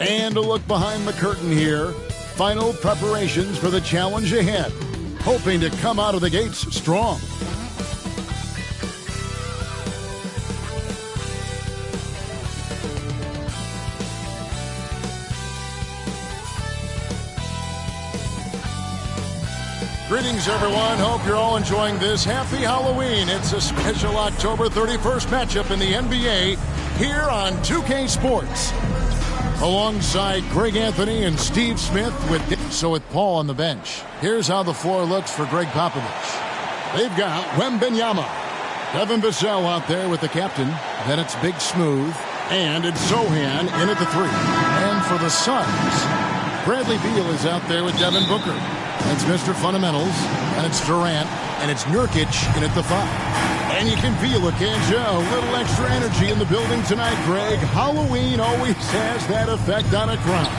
And a look behind the curtain here. Final preparations for the challenge ahead. Hoping to come out of the gates strong. Greetings, everyone. Hope you're all enjoying this. Happy Halloween. It's a special October 31st matchup in the NBA here on 2K Sports. Alongside Greg Anthony and Steve Smith with Paul on the bench. Here's how the floor looks for Greg Popovich. They've got Wembanyama. Devin Vassell out there with the captain. Then it's Big Smooth. And it's Sochan in at the 3. And for the Suns, Bradley Beal is out there with Devin Booker. It's Mr. Fundamentals, and it's Durant, and it's Nurkic in at the 5. And you can feel it, can't you? A little extra energy in the building tonight, Greg. Halloween always has that effect on a crowd.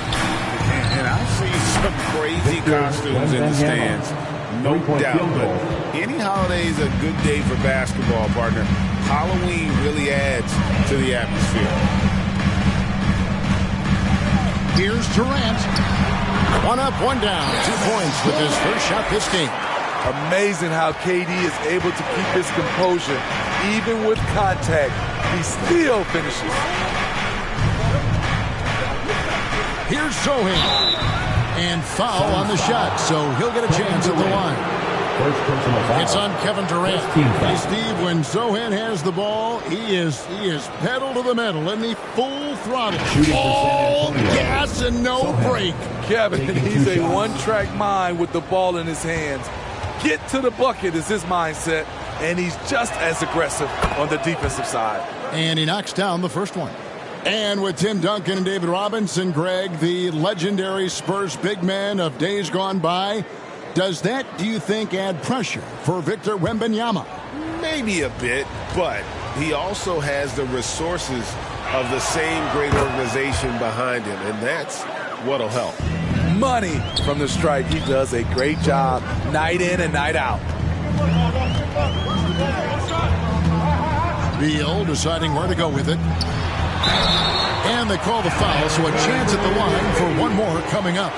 And I see some crazy costumes in the stands, no doubt. But any holiday is a good day for basketball, partner. Halloween really adds to the atmosphere. Here's Durant. 1 up, 1 down. 2 points with his first shot this game. Amazing how KD is able to keep his composure. Even with contact, he still finishes. Here's Sochan. And foul on the shot, so he'll get a chance at the line. It's on Kevin Durant. Hey, Steve, when Sochan has the ball, he is pedal to the metal in the full throttle. All gas and no break. Kevin, he's a one-track mind with the ball in his hands. Get to the bucket is his mindset, and he's just as aggressive on the defensive side. And he knocks down the first one. And with Tim Duncan and David Robinson, Greg, the legendary Spurs big man of days gone by, does that, do you think, add pressure for Victor Wembanyama? Maybe a bit, but he also has the resources of the same great organization behind him, and that's what'll help. Money from the stripe. He does a great job night in and night out. Beal deciding where to go with it. And they call the foul, so a chance at the line for one more coming up.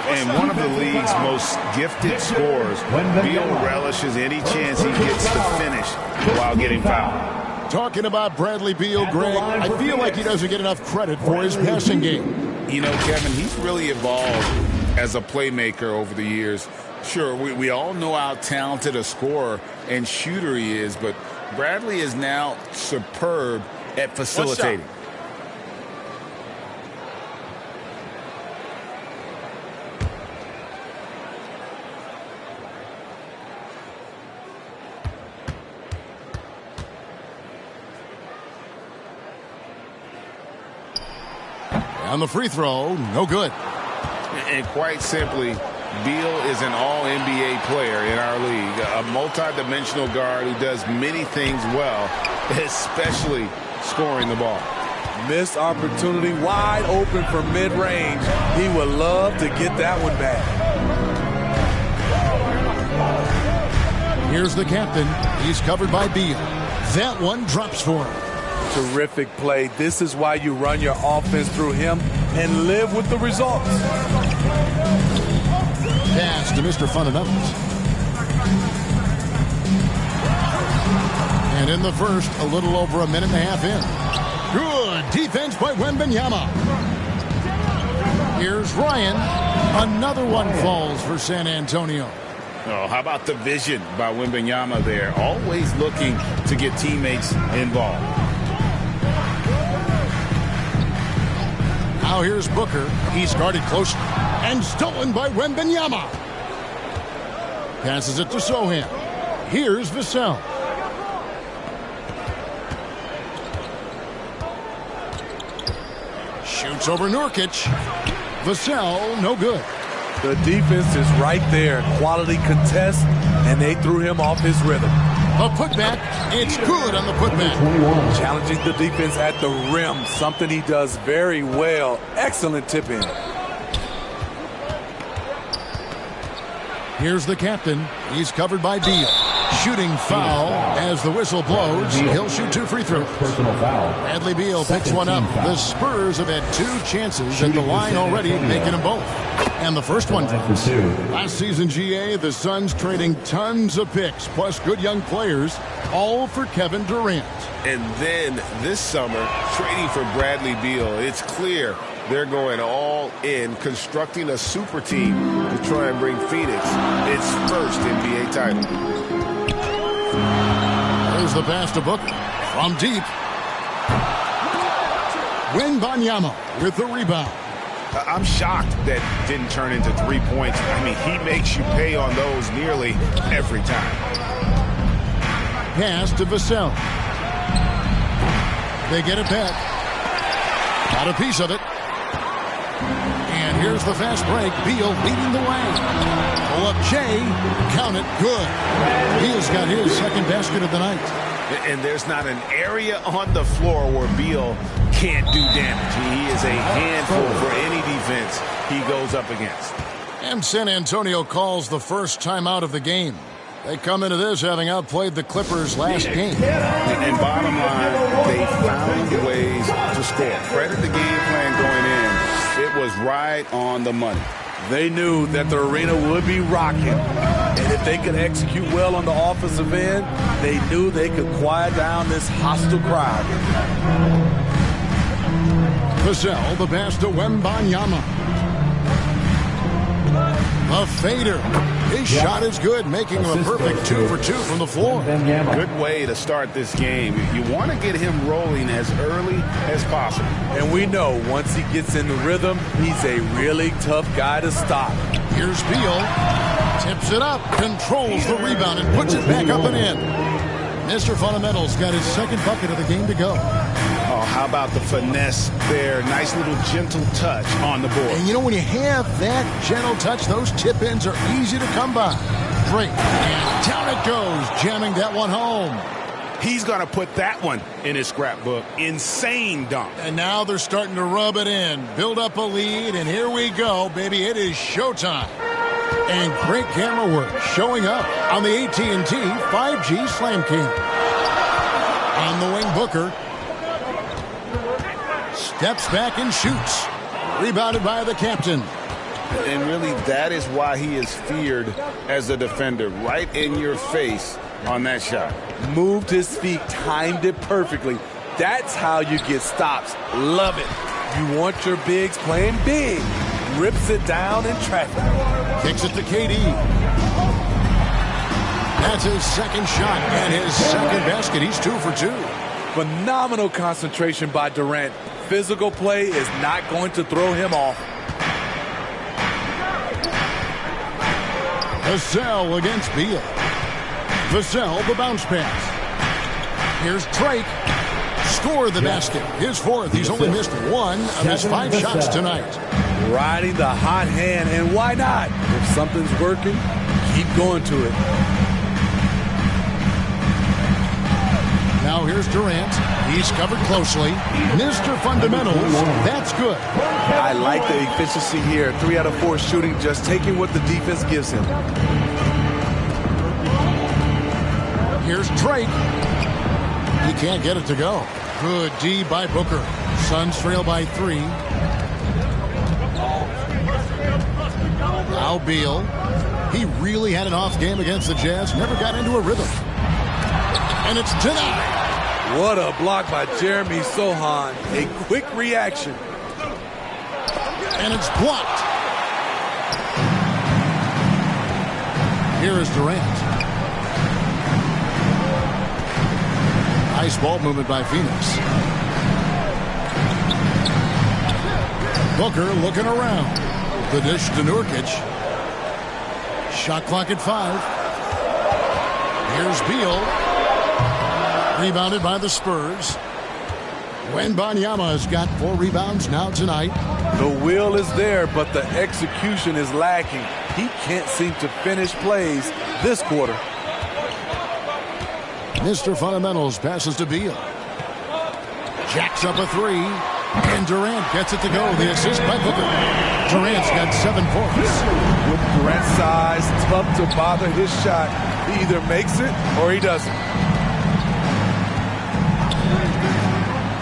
And one of the league's most gifted scorers, Beal relishes any chance he gets to finish while getting fouled. Talking about Bradley Beal, Greg, I feel like he doesn't get enough credit for his passing game. You know, Kevin, he's really evolved as a playmaker over the years. Sure, we all know how talented a scorer and shooter he is, but Bradley is now superb at facilitating. On the free throw, no good. And quite simply, Beal is an all-NBA player in our league, a multi-dimensional guard who does many things well, especially scoring the ball. Missed opportunity, wide open for mid-range. He would love to get that one back. Here's the captain. He's covered by Beal. That one drops for him. Terrific play. This is why you run your offense through him and live with the results. Pass to Mr. Fundamentals. And in the first, a little over a minute and a half in. Good defense by Wembanyama. Here's Ryan. Another one falls for San Antonio. Oh, how about the vision by Wembanyama there? Always looking to get teammates involved. Now here's Booker. He's guarded close and stolen by Wembanyama. Passes it to Sochan. Here's Vassell. Shoots over Nurkic. Vassell, no good. The defense is right there. Quality contest, and they threw him off his rhythm. A putback. It's good on the putback. Challenging the defense at the rim, something he does very well. Excellent tip in. Here's the captain. He's covered by Beal. Shooting foul as the whistle blows. He'll shoot 2 free throws. Personal foul. Bradley Beal picks one up. The Spurs have had 2 chances at the line already, making them both. And the first one drops. Last season, GA, the Suns trading tons of picks, plus good young players, all for Kevin Durant. And then this summer, trading for Bradley Beal, it's clear they're going all in, constructing a super team to try and bring Phoenix its first NBA title. There's the pass to Booker from deep. Wembanyama with the rebound. I'm shocked that didn't turn into 3 points. I mean, he makes you pay on those nearly every time. Pass to Vassell. They get it back. Got a piece of it. And here's the fast break. Beal leading the way. Pull up Jay. Count it. Good. Beal's got his second basket of the night. And there's not an area on the floor where Beal can't do damage. He is a handful for any defense he goes up against. And San Antonio calls the first timeout of the game. They come into this having outplayed the Clippers last game. And bottom line, they found ways to score. Credit the game plan going in. It was right on the money. They knew that the arena would be rocking. And if they could execute well on the offensive end, they knew they could quiet down this hostile crowd. Vassell, the pass to Wembanyama. A fader. His shot is good, making him a perfect 2 for 2 from the floor. Good way to start this game. You want to get him rolling as early as possible. And we know once he gets in the rhythm, he's a really tough guy to stop. Here's Beal. Tips it up, controls the rebound, and puts it back up and in. Mr. Fundamentals got his second bucket of the game to go. Oh, how about the finesse there? Nice little gentle touch on the board. And you know, when you have that gentle touch, those tip-ins are easy to come by. Drake, and down it goes, jamming that one home. He's going to put that one in his scrapbook. Insane dunk. And now they're starting to rub it in, build up a lead, and here we go, baby. It is showtime. And great camera work showing up on the AT&T 5G Slam Cam. On the wing, Booker. Steps back and shoots. Rebounded by the captain. And really, that is why he is feared as a defender. Right in your face on that shot. Moved his feet, timed it perfectly. That's how you get stops. Love it. You want your bigs playing big. Rips it down in traffic. Kicks it to KD. That's his second shot and his second basket. He's 2 for 2. Phenomenal concentration by Durant. Physical play is not going to throw him off. Vassell against Beal. Vassell, the bounce pass. Here's Drake. Score the basket. His fourth. He's only missed 1 of his 5 shots tonight. Riding the hot hand, and why not? If something's working, keep going to it. Now here's Durant. He's covered closely. Mr. Fundamentals, that's good. I like the efficiency here. 3 out of 4 shooting, just taking what the defense gives him. Here's Drake. He can't get it to go. Good D by Booker. Suns trail by 3. Now Beal. He really had an off game against the Jazz. Never got into a rhythm. And it's denied. What a block by Jeremy Sohan. A quick reaction. And it's blocked. Here is Durant. Nice ball movement by Phoenix. Booker looking around. The dish to Nurkic. Shot clock at 5. Here's Beal. Rebounded by the Spurs. Wembanyama has got 4 rebounds now tonight. The will is there, but the execution is lacking. He can't seem to finish plays this quarter. Mr. Fundamentals passes to Beal. Jacks up a 3. And Durant gets it to go. The assist by Booker. Durant's got 7 points. With Durant's size, tough to bother his shot. He either makes it or he doesn't.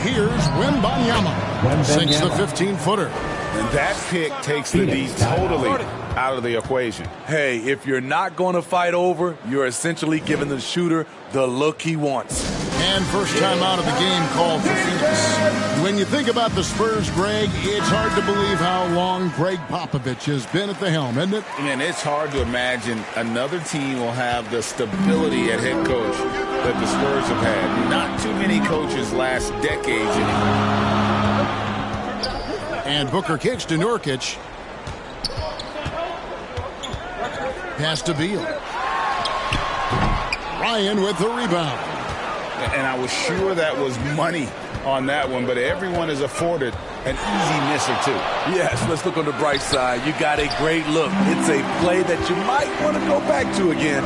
Here's Wembanyama. Sinks the 15-footer. And that pick takes the D totally out of the equation. Hey, if you're not going to fight over, you're essentially giving the shooter the look he wants. And first time out of the game called for Phoenix. When you think about the Spurs, Greg, it's hard to believe how long Greg Popovich has been at the helm, isn't it? Man, it's hard to imagine another team will have the stability at head coach that the Spurs have had. Not too many coaches last decades anymore. And Booker kicks to Nurkic. Pass to Beal. Ryan with the rebound. And I was sure that was money on that one, but everyone is afforded an easy miss or two. Yes, let's look on the bright side. You got a great look. It's a play that you might want to go back to again.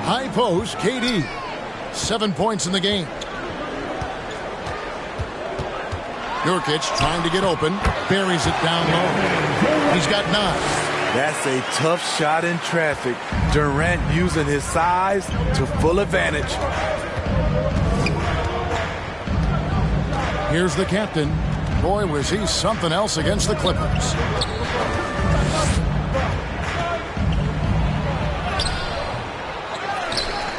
High post, KD. 7 points in the game. Nurkic trying to get open. Buries it down low. He's got 9. That's a tough shot in traffic. Durant using his size to full advantage. Here's the captain. Boy, was he something else against the Clippers.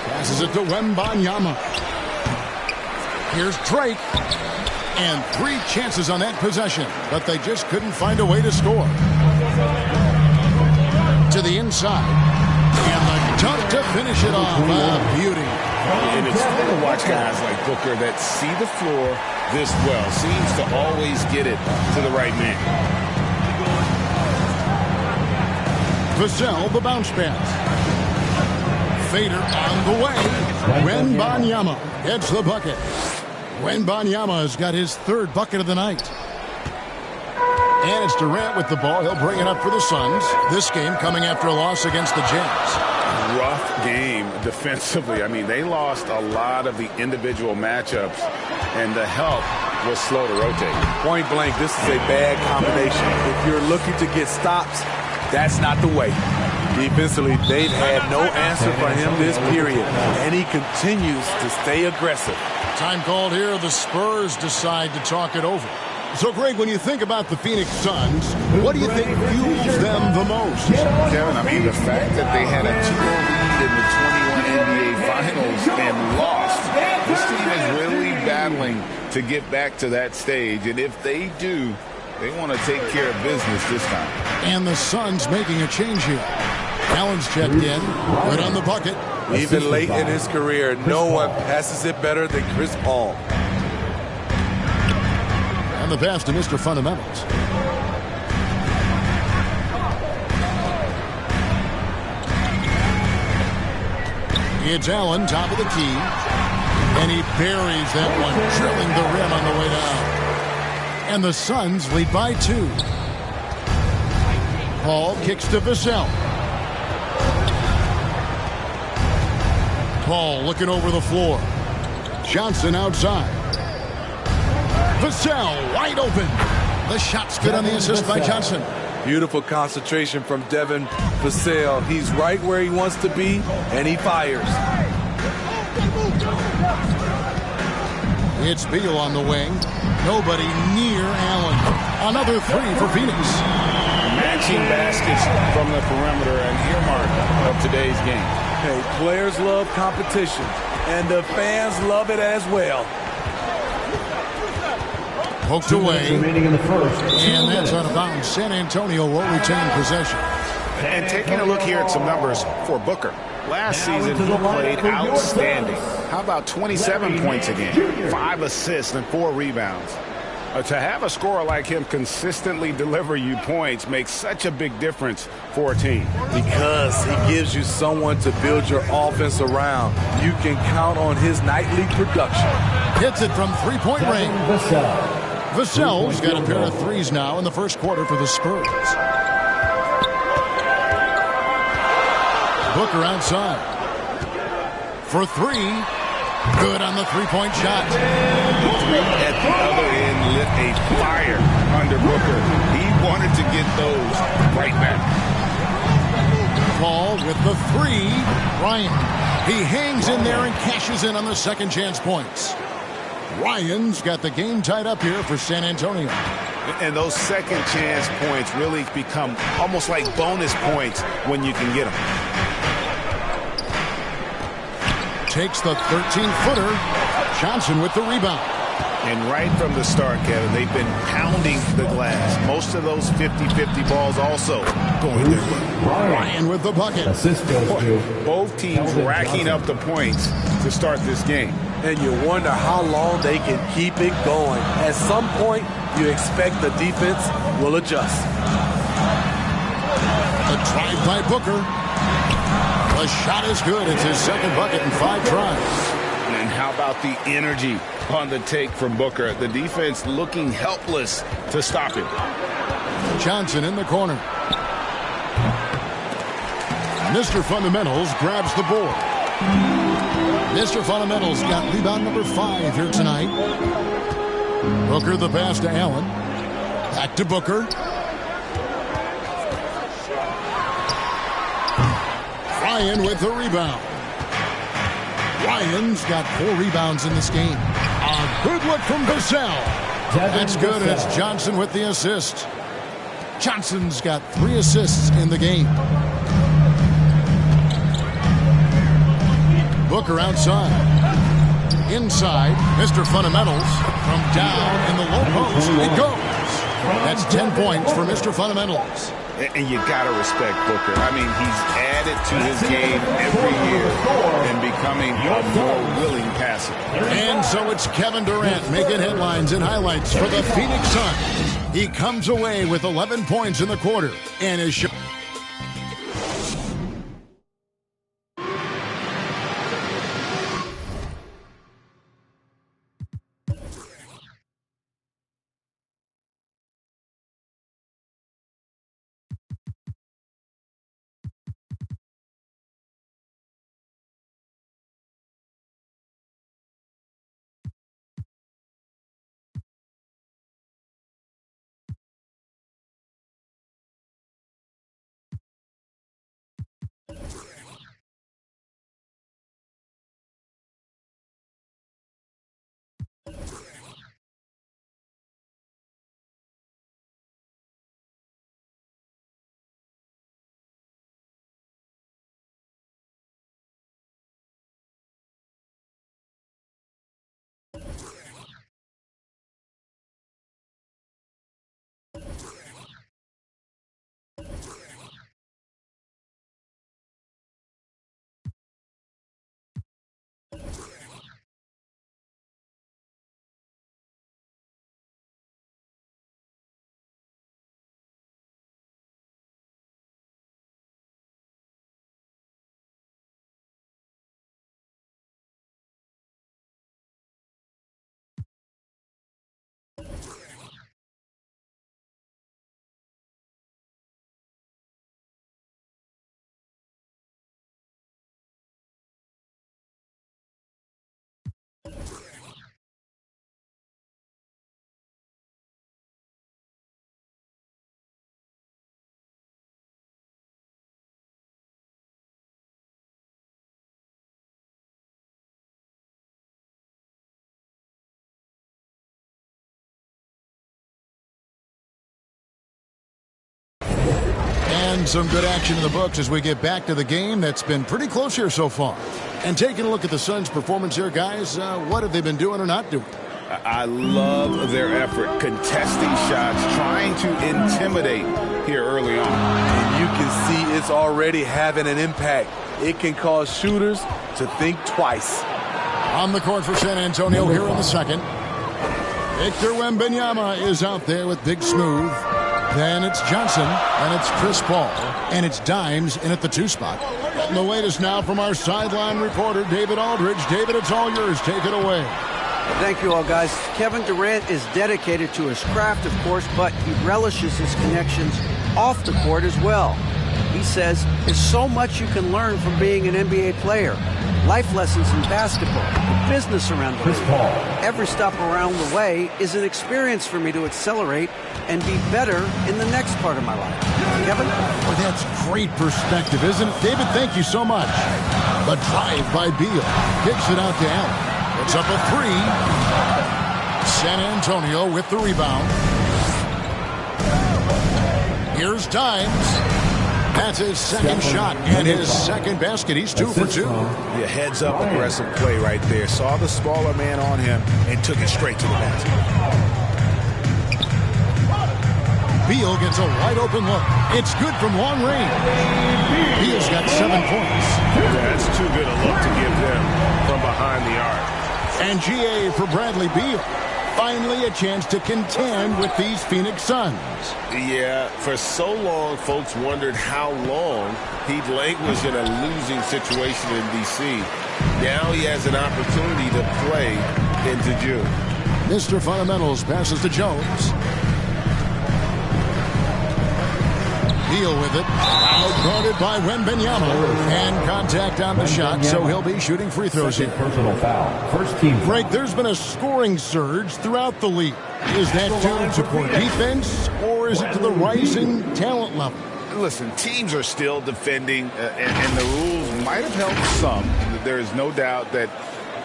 Passes it to Wembanyama. Here's Drake. And 3 chances on that possession, but they just couldn't find a way to score. To the inside. And the dunk to finish it off. Beauty. And it's fun to watch guys like Booker that see the floor this well. Seems to always get it to the right man. Vassell, the bounce pass. Fader on the way. Wembanyama gets the bucket. Wembanyama has got his 3rd bucket of the night. And it's Durant with the ball. He'll bring it up for the Suns. This game coming after a loss against the Jazz. Rough game defensively. I mean, they lost a lot of the individual matchups, and the help was slow to rotate. Point blank, this is a bad combination. If you're looking to get stops, that's not the way. Defensively, they've had no answer for him this period, and he continues to stay aggressive. Time called here. The Spurs decide to talk it over. So, Greg, when you think about the Phoenix Suns, what do you think fuels them the most? Kevin, I mean, the fact that they had a 2-0 lead in the 21 NBA Finals and lost. This team is really battling to get back to that stage. And if they do, they want to take care of business this time. And the Suns making a change here. Allen's checked in. Right on the bucket. Even late in his career, no one passes it better than Chris Paul. And the pass to Mr. Fundamentals. It's Allen, top of the key. And he buries that one, drilling the rim on the way down. And the Suns lead by 2. Paul kicks to Vassell. Paul looking over the floor. Johnson outside. Vassell wide open. The shot's good on the assist by Johnson. Beautiful concentration from Devin Vassell. He's right where he wants to be, and he fires. It's Beal on the wing. Nobody near Allen. Another 3 for Phoenix. Matching baskets from the perimeter, and earmark of today's game. Hey, players love competition, and the fans love it as well. Poked away. And that's out of bounds. San Antonio will retain possession. And taking a look here at some numbers for Booker. Last season, he played outstanding. How about 27 points a game, 5 assists, and 4 rebounds? To have a scorer like him consistently deliver you points makes such a big difference for a team. Because he gives you someone to build your offense around. You can count on his nightly production. Hits it from 3-point range. Vassell's got a pair of 3s now in the first quarter for the Spurs. Booker outside. For 3. Good on the three-point shot. Three at the other end lit a fire under Booker. He wanted to get those right back. Paul with the three. Ryan. He hangs in there and cashes in on the second chance points. Ryan's got the game tied up here for San Antonio. And those second chance points really become almost like bonus points when you can get them. Takes the 13-footer. Johnson with the rebound. And right from the start, Kevin, they've been pounding the glass. Most of those 50-50 balls also going their way. Ryan with the bucket. Both teams racking up the points to start this game. And you wonder how long they can keep it going. At some point, you expect the defense will adjust. The drive by Booker. The shot is good. It's his second bucket in 5 tries. And how about the energy on the take from Booker? The defense looking helpless to stop him. Johnson in the corner. Mr. Fundamentals grabs the board. Mr. Fundamentals got rebound number 5 here tonight. Booker the pass to Allen. Back to Booker. Ryan with the rebound. Ryan's got 4 rebounds in this game. A good look from Vassell. That's good, and it's Johnson with the assist. Johnson's got 3 assists in the game. Booker outside. Inside, Mr. Fundamentals from down in the low post. It goes. That's 10 points for Mr. Fundamentals. And you got to respect Booker. I mean, he's added to his game every year and becoming a more willing passer. And so it's Kevin Durant making headlines and highlights for the Phoenix Suns. He comes away with 11 points in the quarter and is and some good action in the books as we get back to the game that's been pretty close here so far. And taking a look at the Suns' performance here, guys, what have they been doing or not doing? I love their effort, contesting shots, trying to intimidate here early on. And you can see it's already having an impact. It can cause shooters to think twice. On the court for San Antonio here in the second. Victor Wembanyama is out there with Big Smooth. Then it's Johnson, and it's Chris Paul, and it's Dimes in at the 2 spot. And the latest now from our sideline reporter, David Aldridge. David, it's all yours. Take it away. Thank you all, guys. Kevin Durant is dedicated to his craft, of course, but he relishes his connections off the court as well. He says there's so much you can learn from being an NBA player. life lessons in basketball, the business around the league. Every stop around the way is an experience for me to accelerate and be better in the next part of my life. Kevin? Well, that's great perspective, isn't it? David, thank you so much. The drive by Beal. Kicks it out to Allen. Puts up a three. San Antonio with the rebound. Here's Dimes. That's his second shot and his second basket. He's 2 for 2. Yeah, heads up aggressive play right there. Saw the smaller man on him and took it straight to the basket. Beal gets a wide open look. It's good from long range. Beal's got 7 points. That's too good a look to give them from behind the arc. And GA for Bradley Beal. Finally a chance to contend with these Phoenix Suns. Yeah, for so long, folks wondered how long he'd languish in a losing situation in D.C. Now he has an opportunity to play into June. Mr. Fundamentals passes to Jones. Beal with it. Outguarded by Wembanyama. And contact on the shot, so he'll be shooting free throws here. Personal foul. First team. Greg, there's been a scoring surge throughout the league. Is that due to poor defense, or is it to the rising talent level? Listen, teams are still defending, and the rules might have helped some. There is no doubt that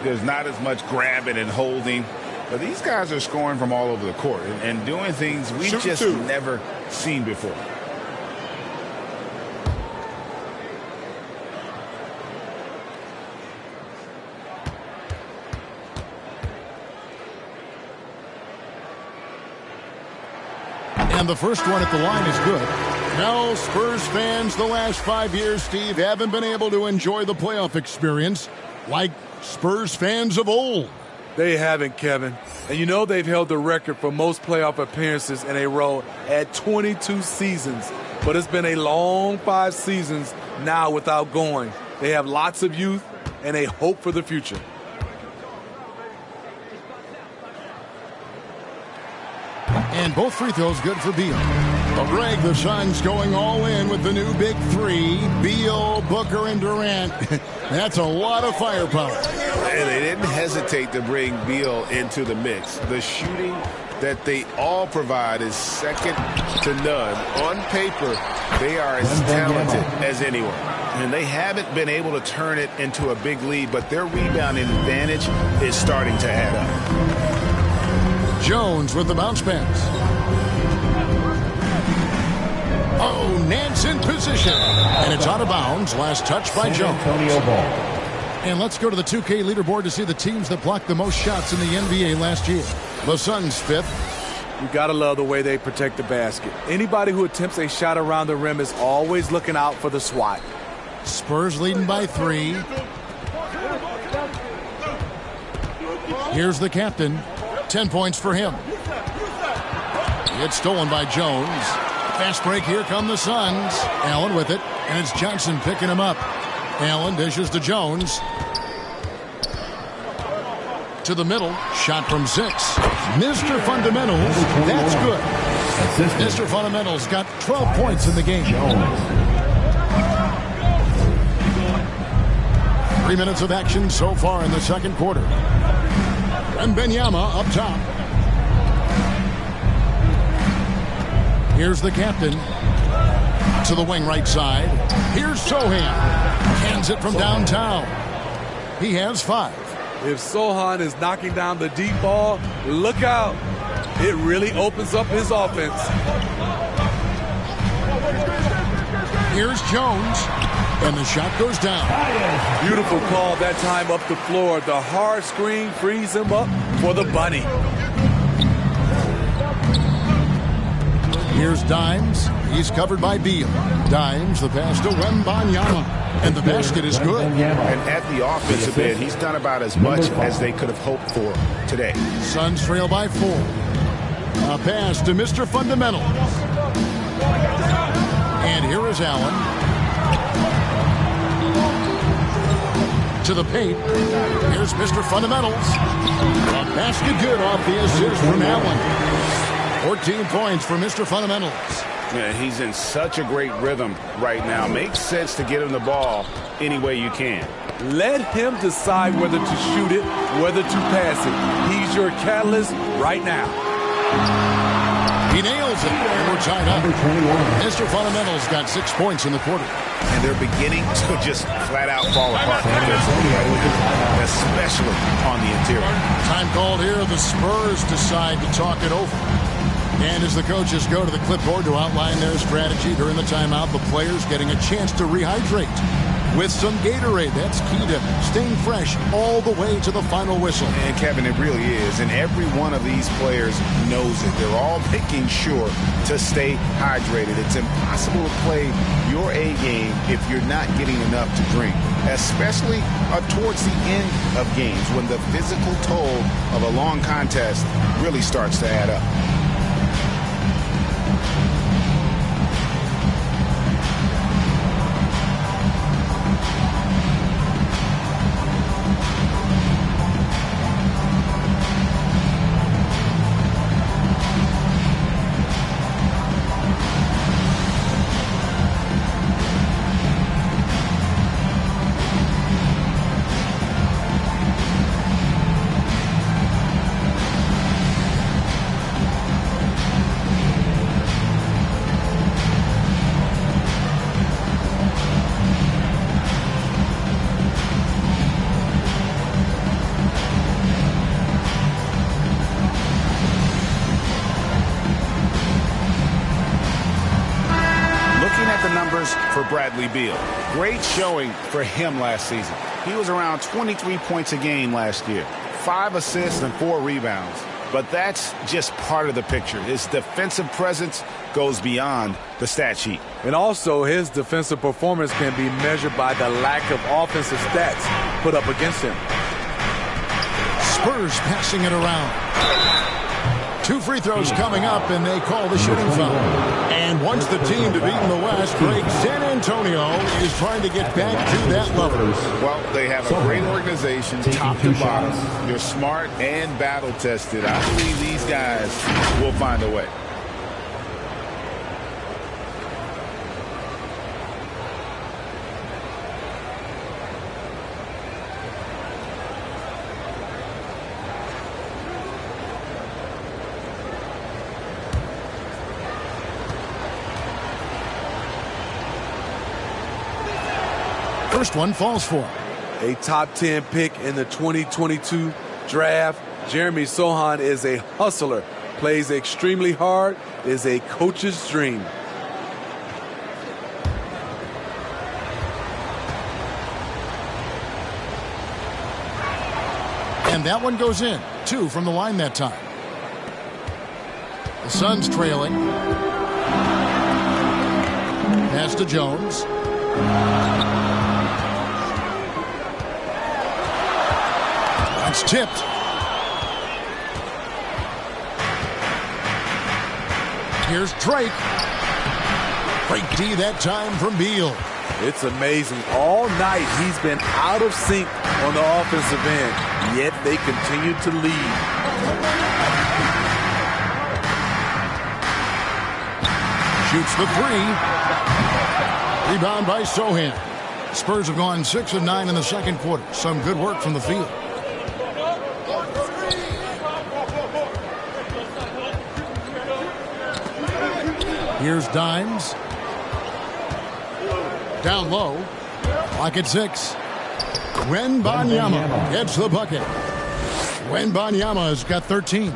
there's not as much grabbing and holding. But these guys are scoring from all over the court and doing things we've just never seen before. And the first one at the line is good. Now, Spurs fans, the last 5 years, Steve, haven't been able to enjoy the playoff experience like Spurs fans of old. They haven't, Kevin. And you know they've held the record for most playoff appearances in a row at 22 seasons. But it's been a long 5 seasons now without going. They have lots of youth and a hope for the future. And both free throws good for Beal. But Greg, the Suns going all in with the new big three. Beal, Booker, and Durant. That's a lot of firepower. And they didn't hesitate to bring Beal into the mix. The shooting that they all provide is second to none. On paper, they are as talented as anyone. And they haven't been able to turn it into a big lead, but their rebounding advantage is starting to add up. Jones with the bounce pass. Oh, Nance in position. And it's out of bounds. Last touch by Jones. And let's go to the 2K leaderboard to see the teams that blocked the most shots in the NBA last year. The Suns 5th. You got to love the way they protect the basket. Anybody who attempts a shot around the rim is always looking out for the swat. Spurs leading by 3. Here's the captain. 10 points for him. It's stolen by Jones. Fast break. Here come the Suns. Allen with it. And it's Johnson picking him up. Allen dishes to Jones. To the middle. Shot from 6. Mr. Fundamentals. That's good. Mr. Fundamentals got 12 points in the game. 3 minutes of action so far in the second quarter. And Wembanyama up top. Here's the captain. To the wing right side. Here's Sohan. Hands it from downtown. He has 5. If Sohan is knocking down the deep ball, look out. It really opens up his offense. Here's Jones. And the shot goes down. Beautiful call that time up the floor. The hard screen frees him up for the bunny. Here's Dimes. He's covered by Beal. Dimes, the pass to Wembanyama. And the basket is good. And at the offensive end, he's done about as much as they could have hoped for today. Suns trail by 4. A pass to Mr. Fundamentals. And here is Allen. To the paint. Here's Mr. Fundamentals. A basket good off the assist from Allen. 14 points for Mr. Fundamentals. Yeah, he's in such a great rhythm right now. Makes sense to get him the ball any way you can. Let him decide whether to shoot it, whether to pass it. He's your catalyst right now. He nails it, and we're tied up. Mr. Fundamental's got 6 points in the quarter. And they're beginning to just flat-out fall apart defensively, especially on the interior. Time called here. The Spurs decide to talk it over. And as the coaches go to the clipboard to outline their strategy during the timeout, the players getting a chance to rehydrate with some Gatorade. That's key to staying fresh all the way to the final whistle. And Kevin, it really is. And every one of these players knows it. They're all making sure to stay hydrated. It's impossible to play your A game if you're not getting enough to drink, especially towards the end of games when the physical toll of a long contest really starts to add up. For Bradley Beal. Great showing for him last season. He was around 23 points a game last year, 5 assists and 4 rebounds. But that's just part of the picture. His defensive presence goes beyond the stat sheet. And also, his defensive performance can be measured by the lack of offensive stats put up against him. Spurs passing it around. 2 free throws coming up, and they call the shooting foul. And once the team to beat in the West breaks, San Antonio is trying to get back to that level. Well, they have a great organization, top to bottom. They're smart and battle-tested. I believe these guys will find a way. First one falls for him. A top 10 pick in the 2022 draft. Jeremy Sochan is a hustler, plays extremely hard, is a coach's dream. And that one goes in. 2 from the line that time. The Suns trailing. Pass to Jones. It's tipped. Here's Drake. Great D that time from Beal. It's amazing. All night he's been out of sync on the offensive end, yet they continue to lead. Shoots the 3. Rebound by Sochan. Spurs have gone 6 of 9 in the second quarter. Some good work from the field. Here's Dimes. Down low. Clock at 6. Wembanyama gets the bucket. Wembanyama has got 13.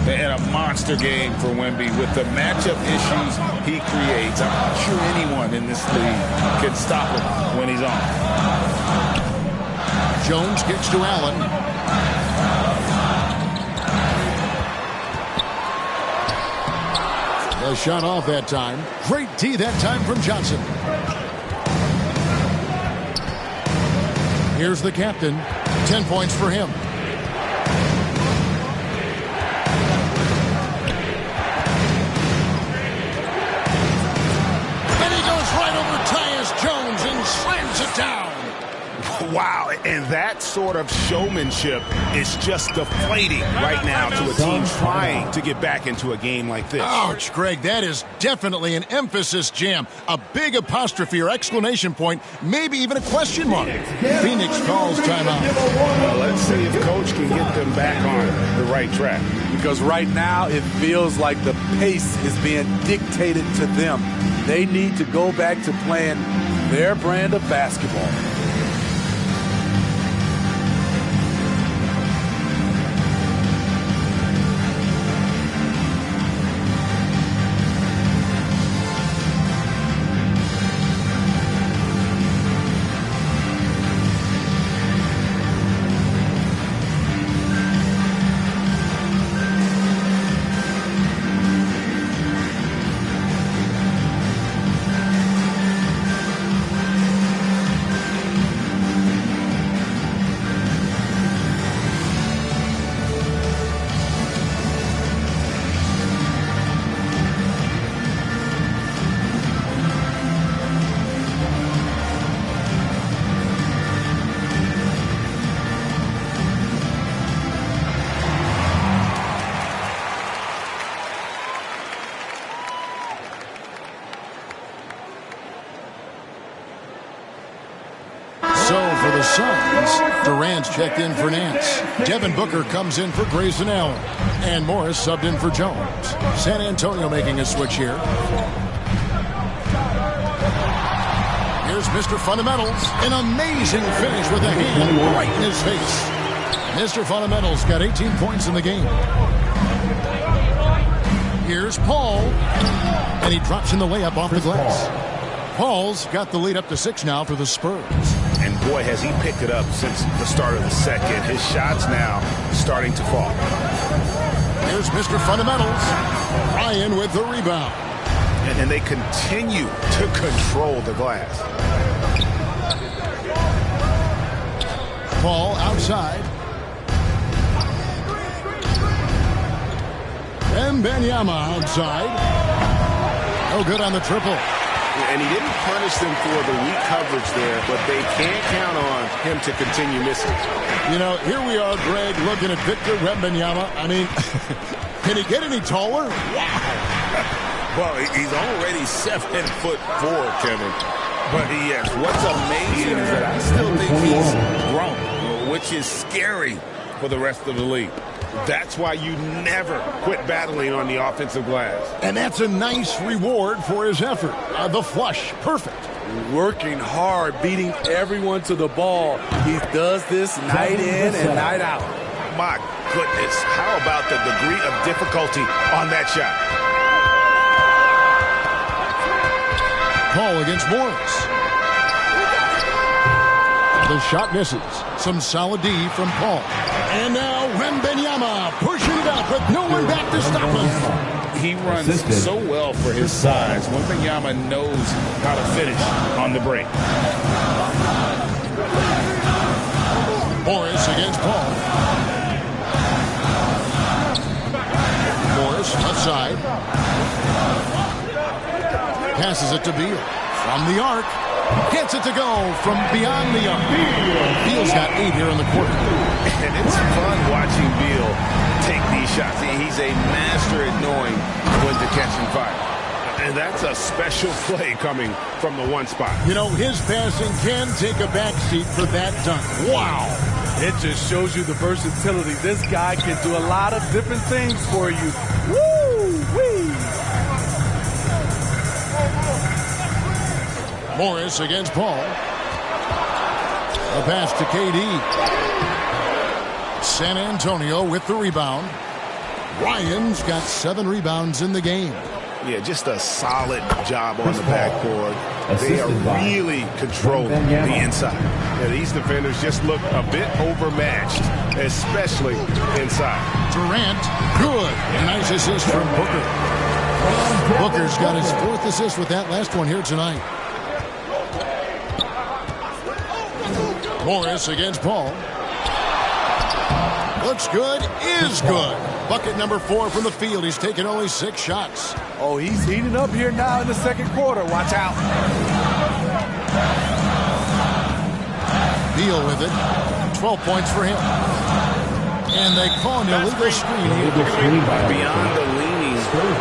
And a monster game for Wemby with the matchup issues he creates. I'm not sure anyone in this league can stop him when he's on. Jones kicks to Allen. A shot off that time. Great D that time from Johnson. Here's the captain. 10 points for him. Wow, and that sort of showmanship is just deflating right now to a team trying to get back into a game like this. Ouch, Greg, that is definitely an emphasis jam. A big apostrophe or exclamation point, maybe even a question mark. Phoenix calls timeout. Well, let's see if Coach can get them back on the right track. Because right now it feels like the pace is being dictated to them. They need to go back to playing their brand of basketball. For the Suns, Durant's checked in for Nance. Devin Booker comes in for Grayson Allen. And Morris subbed in for Jones. San Antonio making a switch here. Here's Mr. Fundamentals. An amazing finish with a hand right in his face. Mr. Fundamentals got 18 points in the game. Here's Paul. And he drops in the layup off the glass. Paul's got the lead up to 6 now for the Spurs. And boy, has he picked it up since the start of the second. His shots now starting to fall. Here's Mr. Fundamentals. Ryan with the rebound. And they continue to control the glass. Paul outside. Wembanyama outside. No good on the triple. And he didn't punish them for the weak coverage there, but they can't count on him to continue missing. You know, here we are, Greg, looking at Victor Wembanyama. I mean, can he get any taller? Wow. Well, he's already 7'4", Kevin. But yes, what's amazing is that I still think he's grown, which is scary for the rest of the league. That's why you never quit battling on the offensive glass. And that's a nice reward for his effort. The flush, perfect. Working hard, beating everyone to the ball. He does this night in and night out. My goodness, how about the degree of difficulty on that shot? Paul against Morris. The shot misses. Some solid D from Paul. And now Wembanyama pushing it up with no one back to stop him. He runs so well for his size. Wembanyama knows how to finish on the break. Morris against Paul. Morris left side. Passes it to Beal. From the arc. Gets it to go from beyond the arc. Beal's got 8 here in the quarter. And it's fun watching Beal take these shots. He's a master at knowing when to catch and fire. And that's a special play coming from the one spot. You know, his passing can take a backseat for that dunk. Wow. It just shows you the versatility. This guy can do a lot of different things for you. Woo-wee! Morris against Paul. A pass to KD. San Antonio with the rebound. Ryan's got 7 rebounds in the game. Yeah, just a solid job on the backboard. They are really controlling the inside. Yeah, these defenders just look a bit overmatched, especially inside. Durant, good. A nice assist from Booker. Booker's got his 4th assist with that last one here tonight. Morris against Paul. Looks good, is good. Bucket number 4 from the field. He's taken only 6 shots. Oh, he's heating up here now in the second quarter. Watch out. Beal with it. 12 points for him. And they call an illegal screen. Beyond the leaning,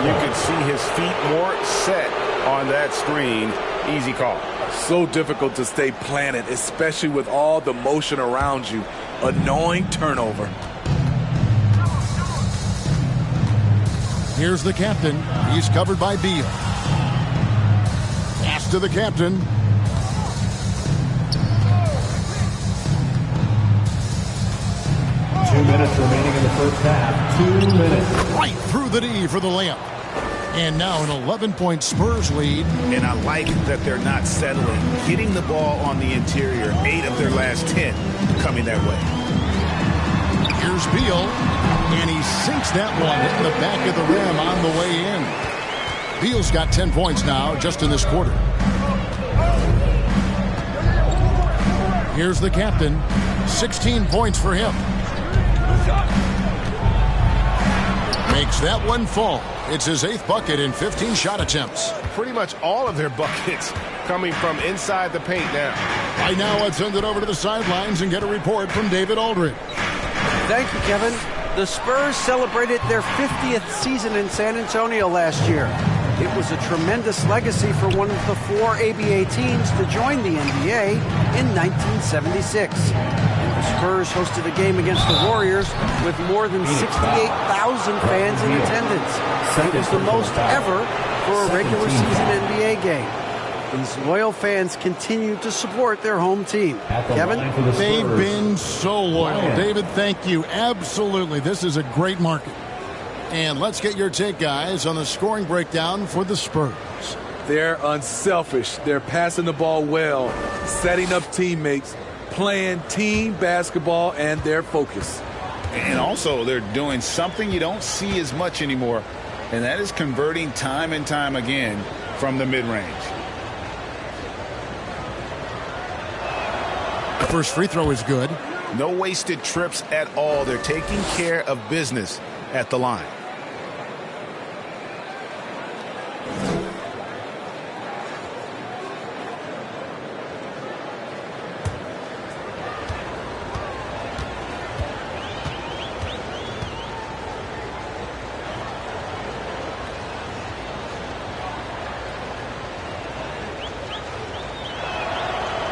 you could see his feet more set on that screen. Easy call. So difficult to stay planted, especially with all the motion around you. Annoying turnover. Here's the captain. He's covered by Beal. Pass to the captain. Two minutes remaining in the first half. 2 minutes. Right through the D for the layup. And now an 11-point Spurs lead. And I like that they're not settling. Getting the ball on the interior, 8 of their last 10 coming that way. Here's Beal, and he sinks that one, hitting the back of the rim on the way in. Beal's got 10 points now, just in this quarter. Here's the captain, 16 points for him. Makes that one fall. It's his 8th bucket in 15 shot attempts. Pretty much all of their buckets coming from inside the paint now. Right now, let's send it over to the sidelines and get a report from David Aldridge. Thank you, Kevin. The Spurs celebrated their 50th season in San Antonio last year. It was a tremendous legacy for one of the 4 ABA teams to join the NBA in 1976. And the Spurs hosted a game against the Warriors with more than 68,000 fans in attendance. It was the most ever for a regular season NBA game. These loyal fans continue to support their home team. Kevin? They've been so loyal. David, thank you. Absolutely. This is a great market. And let's get your take, guys, on the scoring breakdown for the Spurs. They're unselfish. They're passing the ball well, setting up teammates, playing team basketball, and their focus. And also, they're doing something you don't see as much anymore, and that is converting time and time again from the mid-range. The first free throw is good. No wasted trips at all. They're taking care of business at the line.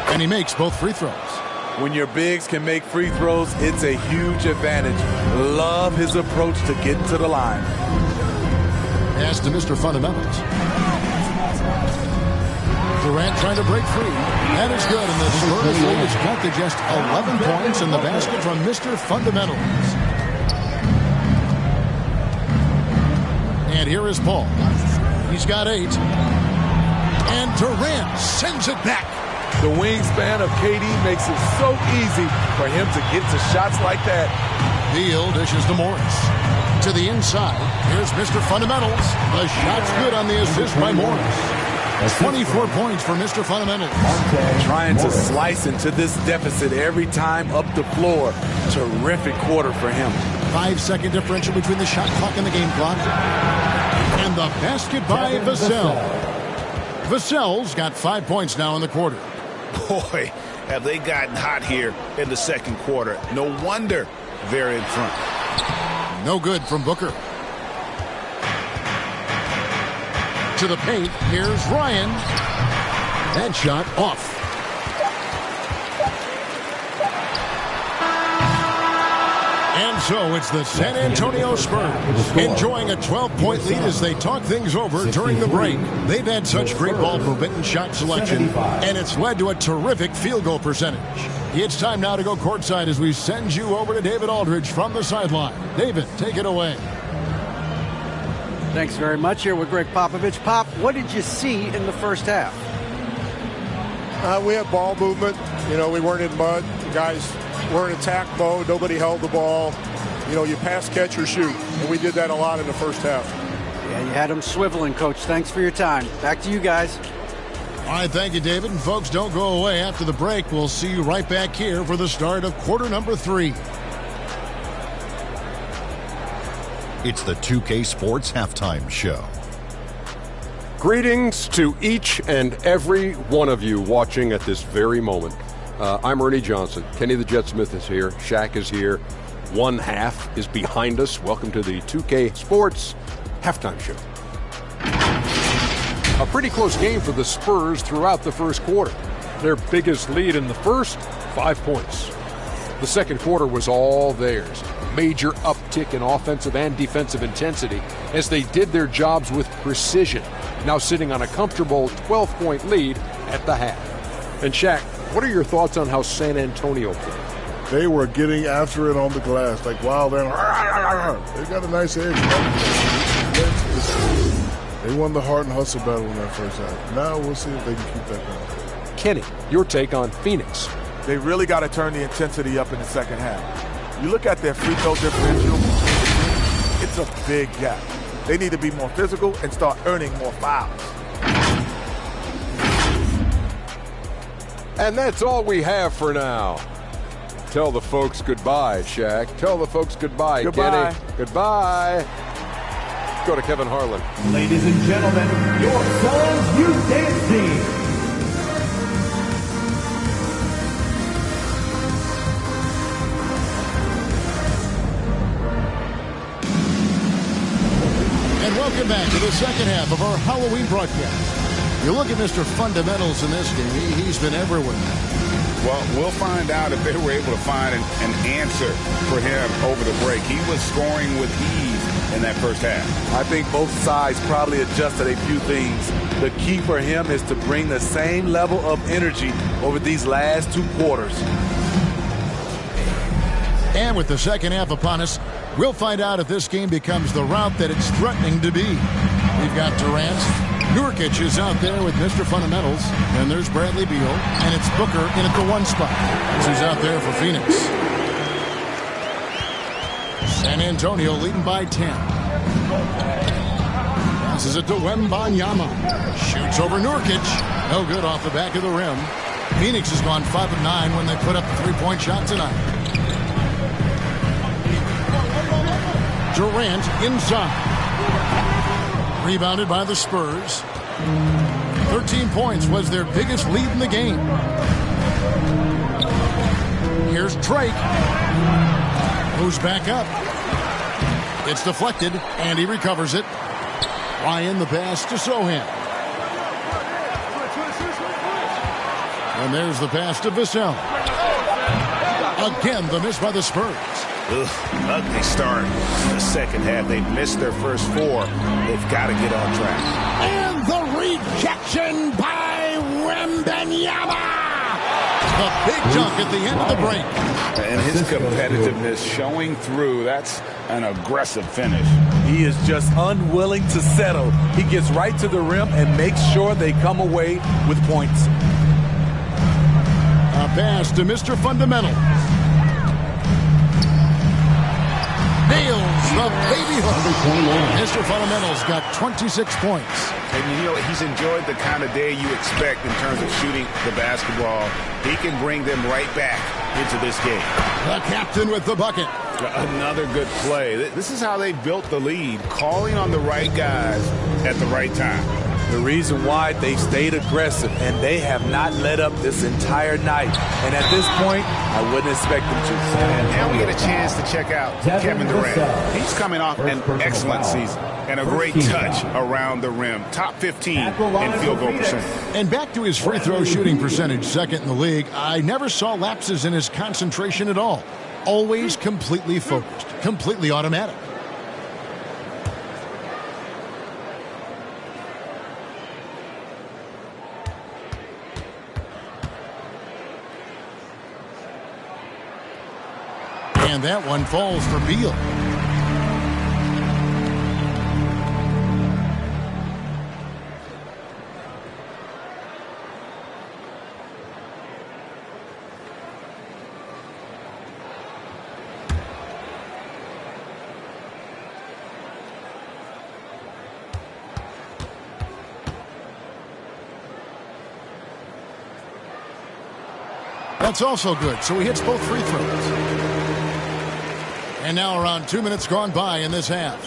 And he makes both free throws. When your bigs can make free throws, it's a huge advantage. Love his approach to getting to the line. Pass to Mr. Fundamentals. Durant trying to break free. That is good, and the Spurs lead is cut to just 11 points in the basket from Mr. Fundamentals. And here is Paul. He's got 8. And Durant sends it back. The wingspan of KD makes it so easy for him to get to shots like that. Beal dishes to Morris. To the inside. Here's Mr. Fundamentals. The shot's good on the assist by Morris. 24 points for Mr. Fundamentals. Trying to slice into this deficit every time up the floor. Terrific quarter for him. 5-second differential between the shot clock and the game clock. And the basket by Vassell. Vassell's got 5 points now in the quarter. Boy, have they gotten hot here in the second quarter. No wonder they're in front. No good from Booker. To the paint. Here's Ryan. That shot off. And so it's the San Antonio Spurs enjoying a 12-point lead as they talk things over during the break. They've had such great ball movement shot selection, and it's led to a terrific field goal percentage. It's time now to go courtside as we send you over to David Aldridge from the sideline. David, take it away. Thanks very much. Here with Greg Popovich. Pop, what did you see in the first half? We had ball movement. You know, we weren't in mud. The guys were in attack mode. Nobody held the ball. You know, you pass, catch, or shoot. And we did that a lot in the first half. Yeah, you had them swiveling, Coach. Thanks for your time. Back to you guys. All right, thank you, David. And folks, don't go away. After the break, we'll see you right back here for the start of quarter number 3. It's the 2K Sports Halftime Show. Greetings to each and every one of you watching at this very moment. I'm Ernie Johnson. Kenny the Jet Smith is here. Shaq is here. One half is behind us. Welcome to the 2K Sports Halftime Show. A pretty close game for the Spurs throughout the first quarter. Their biggest lead in the first, 5 points. The second quarter was all theirs. Major uptick in offensive and defensive intensity as they did their jobs with precision, now sitting on a comfortable 12-point lead at the half. And Shaq, what are your thoughts on how San Antonio played? They were getting after it on the glass, like wow, they got a nice edge. They won the heart and hustle battle in that first half. Now we'll see if they can keep that going. Kenny, your take on Phoenix. They really got to turn the intensity up in the second half. You look at their free throw differential, it's a big gap. They need to be more physical and start earning more fouls. And that's all we have for now. Tell the folks goodbye, Shaq. Tell the folks goodbye, Kenny. Goodbye. Let's go to Kevin Harlan. Ladies and gentlemen, your Son's Youth Dance Team. And welcome back to the second half of our Halloween broadcast. You look at Mr. Fundamentals in this game, he's been everywhere. Well, we'll find out if they were able to find an answer for him over the break. He was scoring with ease in that first half. I think both sides probably adjusted a few things. The key for him is to bring the same level of energy over these last 2 quarters. And with the second half upon us, we'll find out if this game becomes the route that it's threatening to be. We've got Durant. Nurkic is out there with Mr. Fundamentals. And there's Bradley Beal. And it's Booker in at the 1 spot. Who's out there for Phoenix. San Antonio leading by 10. Passes it to Wembanyama. Shoots over Nurkic. No good off the back of the rim. Phoenix has gone 5 of 9 when they put up the 3-point shot tonight. Durant inside. Rebounded by the Spurs. 13 points was their biggest lead in the game. Here's Drake. Moves back up. It's deflected, and he recovers it. Ryan the pass to Sohan. And there's the pass to Vassell. Again, the miss by the Spurs. Ugly start. The second half, they missed their first 4. They've got to get on track. And the rejection by Wembanyama. The big dunk at the end of the break. And his competitiveness showing through. That's an aggressive finish. He is just unwilling to settle. He gets right to the rim and makes sure they come away with points. A pass to Mr. Fundamental. Nails the baby hook. Mr. Fundamentals got 26 points. And you know, he's enjoyed the kind of day you expect in terms of shooting the basketball. He can bring them right back into this game. The captain with the bucket. Another good play. This is how they built the lead, calling on the right guys at the right time. The reason why they stayed aggressive, and they have not let up this entire night. And at this point, I wouldn't expect them to. And now we get a chance to check out Kevin Durant. He's coming off an excellent season and a great touch around the rim. Top 15 in field goal percentage. And back to his free throw shooting percentage, second in the league. I never saw lapses in his concentration at all. Always completely focused, completely automatic. And that one falls for Beal. That's also good, so he hits both free throws. And now around 2 minutes gone by in this half.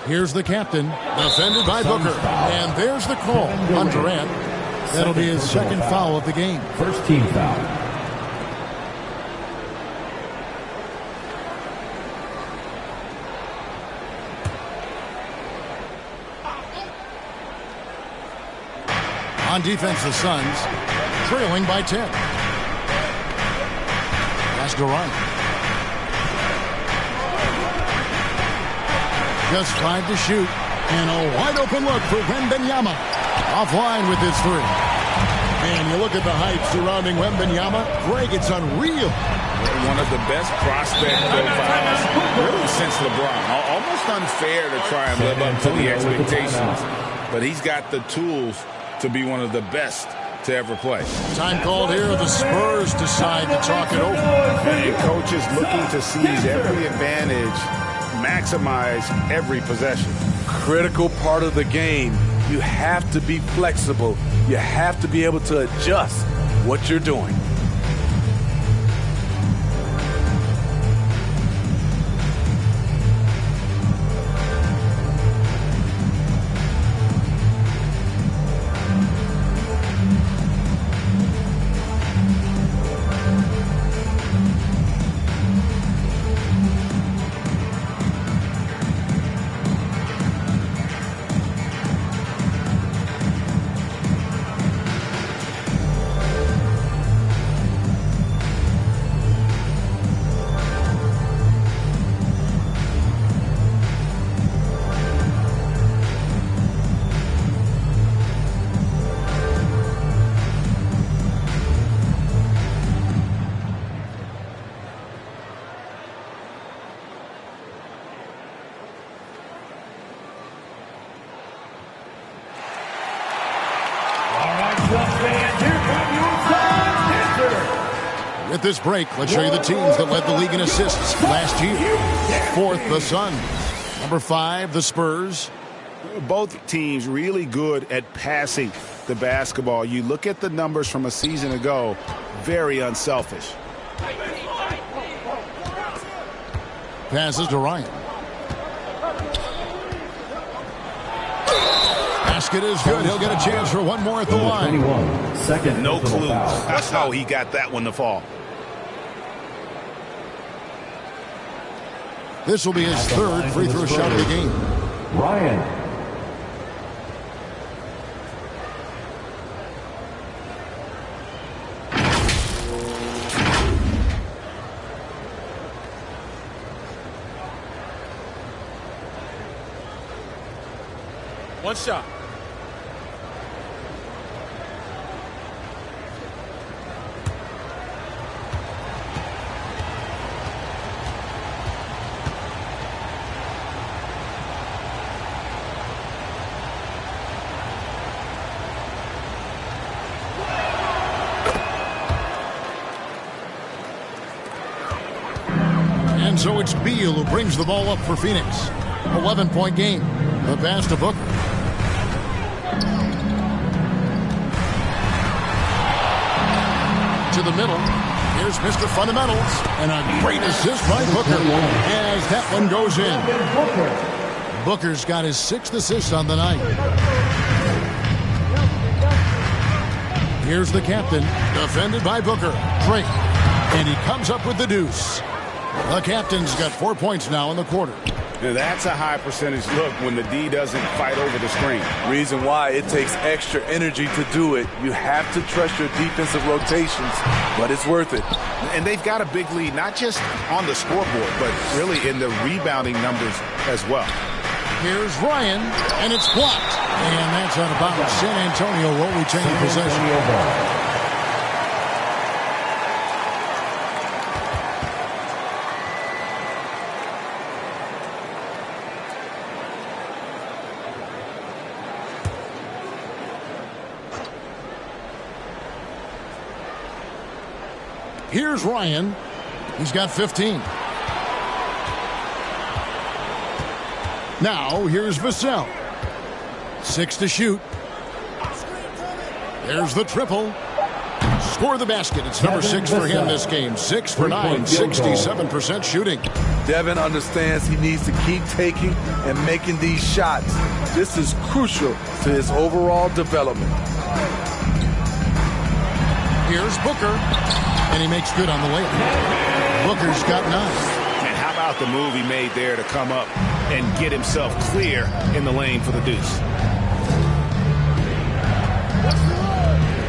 Here's the captain, defended by Booker. And there's the call on Durant. That'll be his second foul of the game. First team foul. On defense, the Suns trailing by 10. That's Durant. Just 5 to shoot. And a wide open look for Wembanyama. Offline with his 3. And you look at the hype surrounding Wembanyama. Greg, it's unreal. One of the best prospect profiles really since LeBron. Almost unfair to try and live up to the expectations. But he's got the tools to be one of the best to ever play. Time called here. The Spurs decide to talk it over. And coach is looking to seize every advantage, maximize every possession. Critical part of the game. You have to be flexible. You have to be able to adjust what you're doing. With this break, let's show you the teams that led the league in assists last year. 4th, the Suns. Number 5, the Spurs. Both teams really good at passing the basketball. You look at the numbers from a season ago, very unselfish. Passes to Ryan. Basket is good. He'll get a chance for one more at the line. 21, second. No clue how he got that one to fall. This will be his 3rd free throw shot of the game. Ryan. One shot. And so it's Beal who brings the ball up for Phoenix. 11-point game. The pass to Booker. To the middle. Here's Mr. Fundamentals. And a great assist by Booker as that one goes in. Booker's got his 6th assist on the night. Here's the captain, defended by Booker. Drake. And he comes up with the deuce. The captain's got 4 points now in the quarter. Now that's a high percentage look when the D doesn't fight over the screen. Reason why it takes extra energy to do it. You have to trust your defensive rotations, but it's worth it. And they've got a big lead, not just on the scoreboard, but really in the rebounding numbers as well. Here's Ryan, and it's blocked. And that's out of bounds. San Antonio will retain possession. Here's Ryan. He's got 15. Now, here's Vassell. 6 to shoot. There's the triple. Score the basket. It's number 6 for him this game. 6 for 9, 67% shooting. Devin understands he needs to keep taking and making these shots. This is crucial to his overall development. Here's Booker, and he makes good on the layup. Booker's got 9. And how about the move he made there to come up and get himself clear in the lane for the deuce?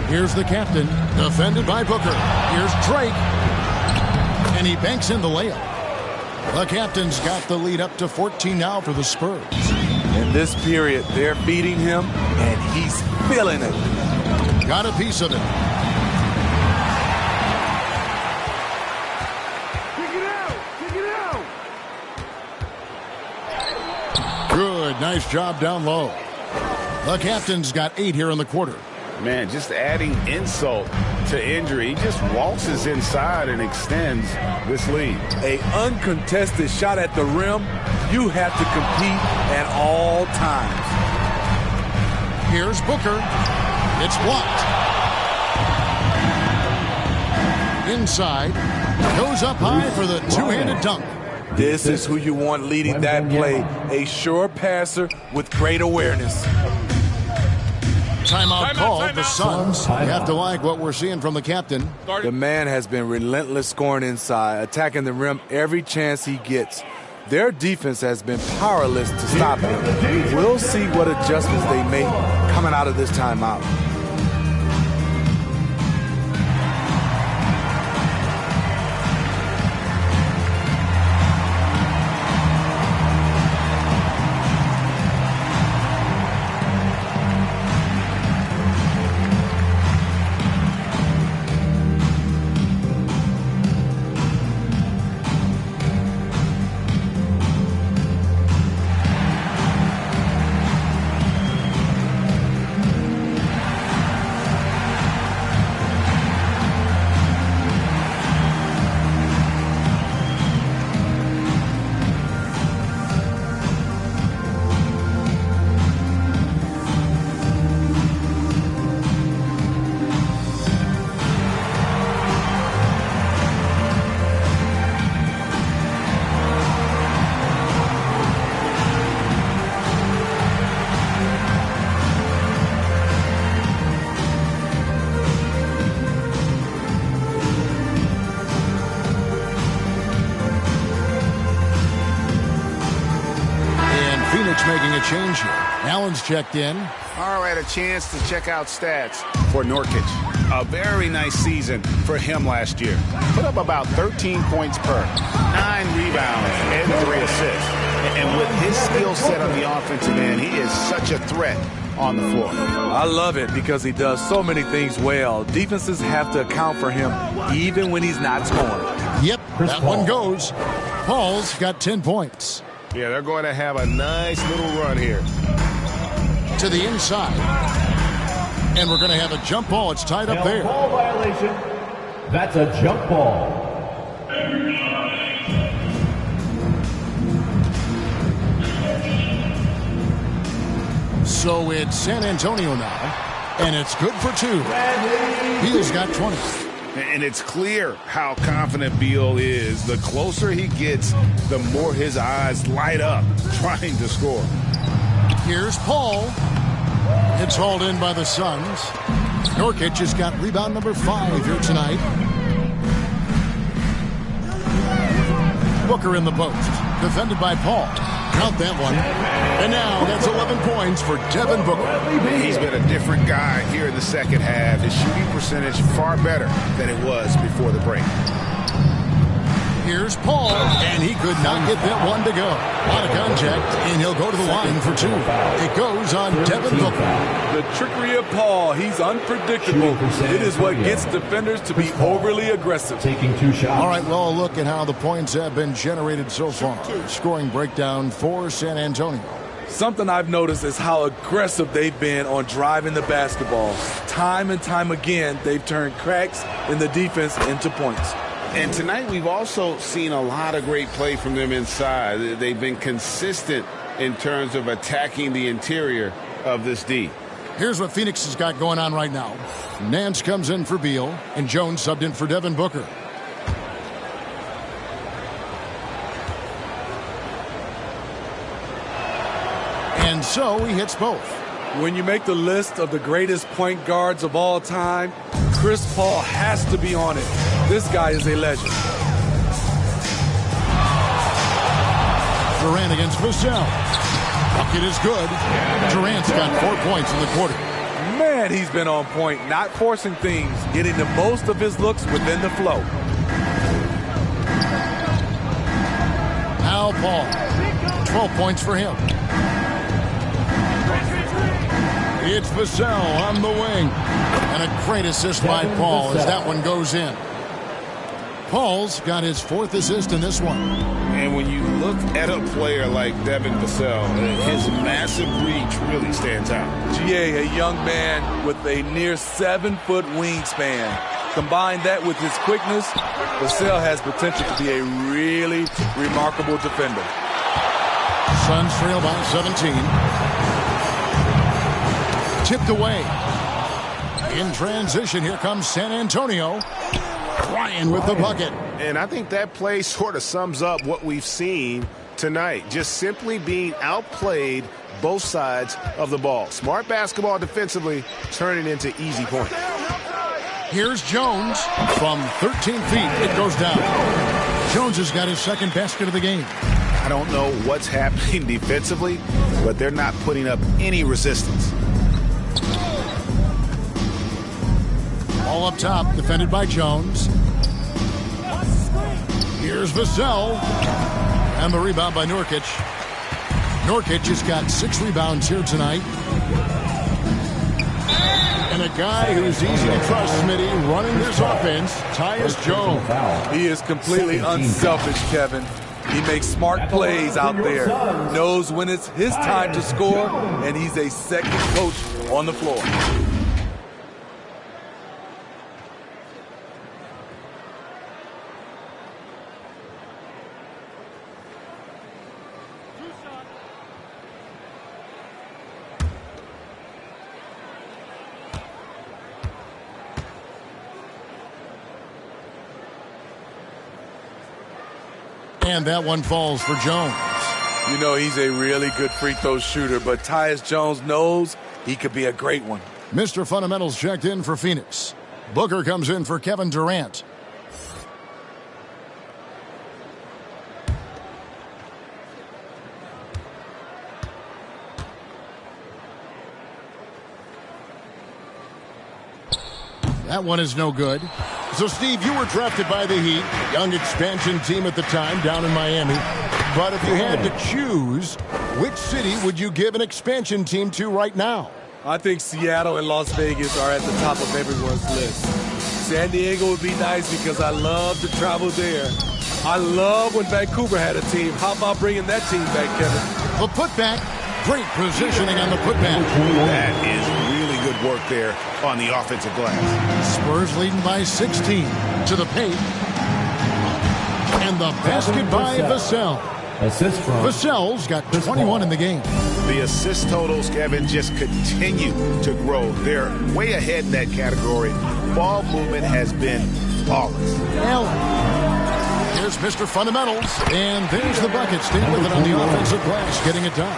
Here's the captain, defended by Booker. Here's Drake, and he banks in the layup. The captain's got the lead up to 14 now for the Spurs. In this period, they're beating him, and he's feeling it. Got a piece of it. Good, nice job down low. The captain's got 8 here in the quarter. Man, just adding insult to injury. He just waltzes inside and extends this lead. An uncontested shot at the rim, you have to compete at all times. Here's Booker. It's blocked. Inside. Goes up high for the two-handed dunk. This is who you want leading that play. A sure passer with great awareness. Timeout called. The Suns. You have to like what we're seeing from the captain. The man has been relentless scoring inside, attacking the rim every chance he gets. Their defense has been powerless to stop him. We'll see what adjustments they make coming out of this timeout. Making a change here. Allen's checked in. All right, a chance to check out stats for Nurkic. A very nice season for him last year. Put up about 13 points per, 9 rebounds, and 3 assists. And with his skill set on the offensive end, he is such a threat on the floor. I love it because he does so many things well. Defenses have to account for him even when he's not scoring. Yep, that one goes. Paul's got 10 points. Yeah, they're going to have a nice little run here. To the inside. And we're going to have a jump ball. It's tied up there. Ball violation. That's a jump ball. So it's San Antonio now. And it's good for 2. Beal's got 20. And it's clear how confident Beal is. The closer he gets, the more his eyes light up trying to score. Here's Paul. It's hauled in by the Suns. Nurkic has got rebound number 5 here tonight. Booker in the post. Defended by Paul. Count that one. And now that's 11 points for Devin Booker. He's been a different guy here in the second half. His shooting percentage far better than it was before the break. Here's Paul, and he could not get that one to go. Out of contact, and he'll go to the line for 2. It goes on Devin Booker. The trickery of Paul, he's unpredictable. It is what gets defenders to be overly aggressive. Taking 2 shots. All right, well, look at how the points have been generated so far. Scoring breakdown for San Antonio. Something I've noticed is how aggressive they've been on driving the basketball. Time and time again, they've turned cracks in the defense into points. And tonight we've also seen a lot of great play from them inside. They've been consistent in terms of attacking the interior of this D. Here's what Phoenix has got going on right now. Nance comes in for Beal, and Jones subbed in for Devin Booker. And so he hits both. When you make the list of the greatest point guards of all time, Chris Paul has to be on it. This guy is a legend. Durant against Vassell. Bucket is good. Durant's got 4 points in the quarter. Man, he's been on point, not forcing things, getting the most of his looks within the flow. Al Paul, 12 points for him. It's Vassell on the wing. And a great assist by Paul as that one goes in. Paul's got his 4th assist in this one. And when you look at a player like Devin Vassell, his massive reach really stands out. GA, a young man with a near 7-foot wingspan. Combine that with his quickness, Vassell has potential to be a really remarkable defender. Suns trail by 17. Tipped away. In transition, here comes San Antonio. Ryan with the bucket. And I think that play sort of sums up what we've seen tonight. Just simply being outplayed both sides of the ball. Smart basketball defensively, turning into easy points. Here's Jones from 13 feet. It goes down. Jones has got his 2nd basket of the game. I don't know what's happening defensively, but they're not putting up any resistance. All up top, defended by Jones. Here's Vassell. And the rebound by Nurkic. Nurkic has got 6 rebounds here tonight. And a guy who's easy to trust, Smitty, running this offense, Tyus Jones. He is completely unselfish, Kevin. He makes smart plays out there, knows when it's his time to score, and he's a second coach on the floor. And that one falls for Jones. You know he's a really good free throw shooter, but Tyus Jones knows he could be a great one. Mr. Fundamentals checked in for Phoenix. Booker comes in for Kevin Durant. That one is no good. So, Steve, you were drafted by the Heat, young expansion team at the time down in Miami. But if you had to choose, which city would you give an expansion team to right now? I think Seattle and Las Vegas are at the top of everyone's list. San Diego would be nice because I love to travel there. I love when Vancouver had a team. How about bringing that team back, Kevin? The putback. Great positioning on the putback. That is really good work there on the offensive glass. Spurs leading by 16 to the paint. And the basket by Vassell. Assist from Vassell's got 21 in the game. The assist totals, Kevin, just continue to grow. They're way ahead in that category. Ball movement has been flawless. Allen. Here's Mr. Fundamentals. And there's the bucket. Stay with it on the offensive glass, getting it done.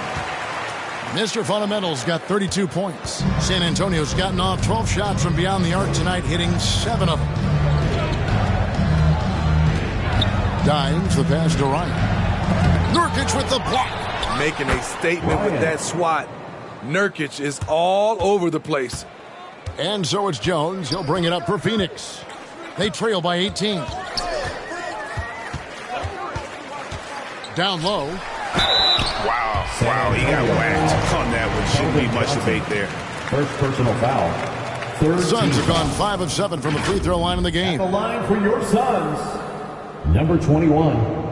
Mr. Fundamentals got 32 points. San Antonio's gotten off 12 shots from beyond the arc tonight, hitting 7 of them. Dimes the pass to Ryan. Nurkic with the block. Making a statement with that swat. Nurkic is all over the place. And so it's Jones. He'll bring it up for Phoenix. They trail by 18. Down low. Wow, he got whacked on that one. Shouldn't be much debate there. First personal foul. Suns have gone 5 of 7 from the free throw line in the game. The line for your Suns, number 21.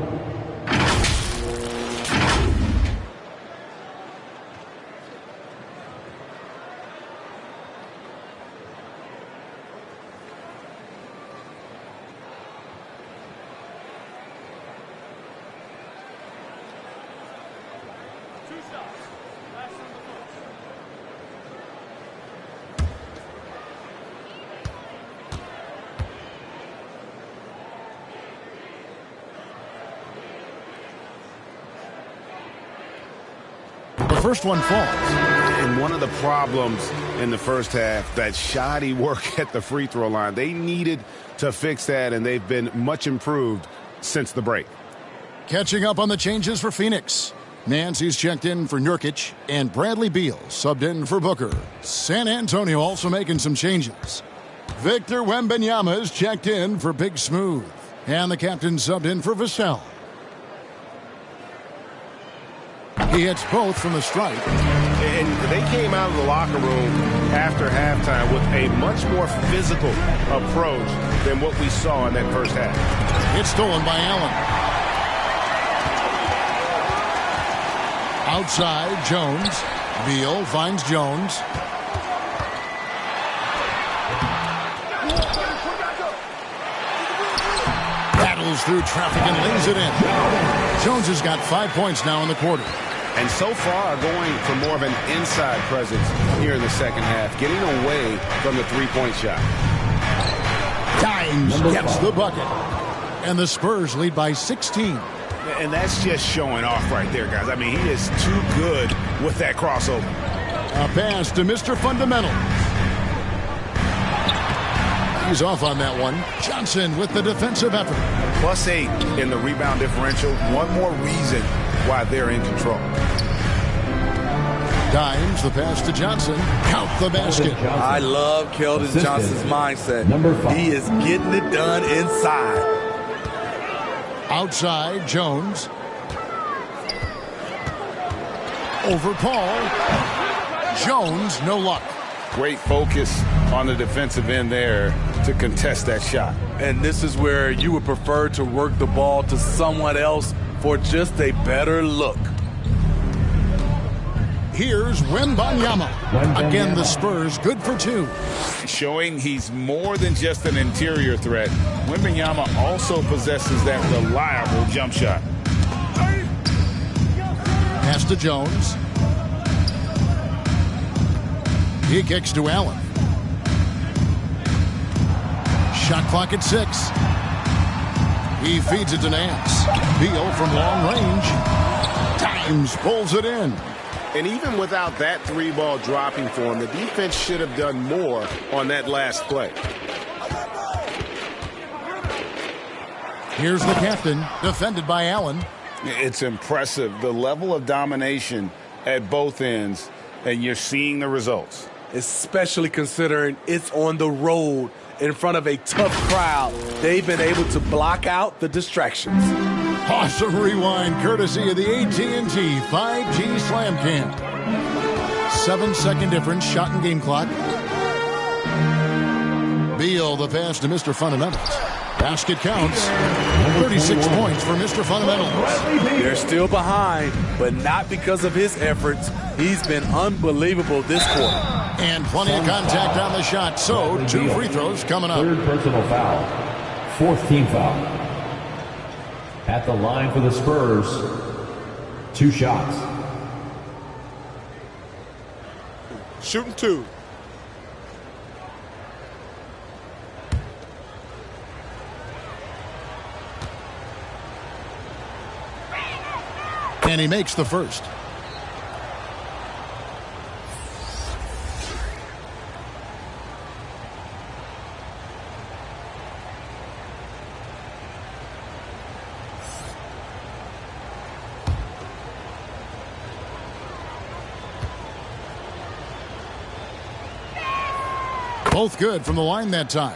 The first one falls. And one of the problems in the first half, that shoddy work at the free throw line. They needed to fix that, and they've been much improved since the break. Catching up on the changes for Phoenix. Nancy's checked in for Nurkic, and Bradley Beal subbed in for Booker. San Antonio also making some changes. Victor Wembanyama is checked in for Big Smooth, and the captain subbed in for Vassell. He hits both from the stripe. And they came out of the locker room after halftime with a much more physical approach than what we saw in that first half. It's stolen by Allen. Outside, Jones. Beal finds Jones. Battles through traffic and lays it in. Jones has got 5 points now in the quarter. And so far, going for more of an inside presence here in the second half, getting away from the three-point shot. Dimes gets the bucket. And the Spurs lead by 16. And that's just showing off right there, guys. I mean, he is too good with that crossover. A pass to Mr. Fundamental. He's off on that one. Johnson with the defensive effort. +8 in the rebound differential. One more reason why they're in control. Dimes, the pass to Johnson. Count the basket. I love Keldon Johnson's mindset. He is getting it done inside. Outside, Jones. Over Paul. Jones, no luck. Great focus on the defensive end there to contest that shot. And this is where you would prefer to work the ball to someone else for just a better look. Here's Wembanyama. Again, the Spurs good for 2. Showing he's more than just an interior threat. Wembanyama also possesses that reliable jump shot. Pass to Jones. He kicks to Allen. Shot clock at 6. He feeds it to Nance. Beal from long range. Dimes pulls it in. And even without that three ball dropping for him, the defense should have done more on that last play. Here's the captain, defended by Allen. It's impressive, the level of domination at both ends, and you're seeing the results. Especially considering it's on the road in front of a tough crowd. They've been able to block out the distractions. Awesome rewind courtesy of the AT&T 5G Slam Cam. 7-second difference, shot and game clock. Beal, the pass to Mr. Fundamentals. Basket counts. 36 points for Mr. Fundamentals. They're still behind, but not because of his efforts. He's been unbelievable this quarter. And plenty of contact on the shot, so 2 free throws coming up. Third personal foul. 4th team foul. At the line for the Spurs, 2 shots. Shooting 2. And he makes the first. Both good from the line that time.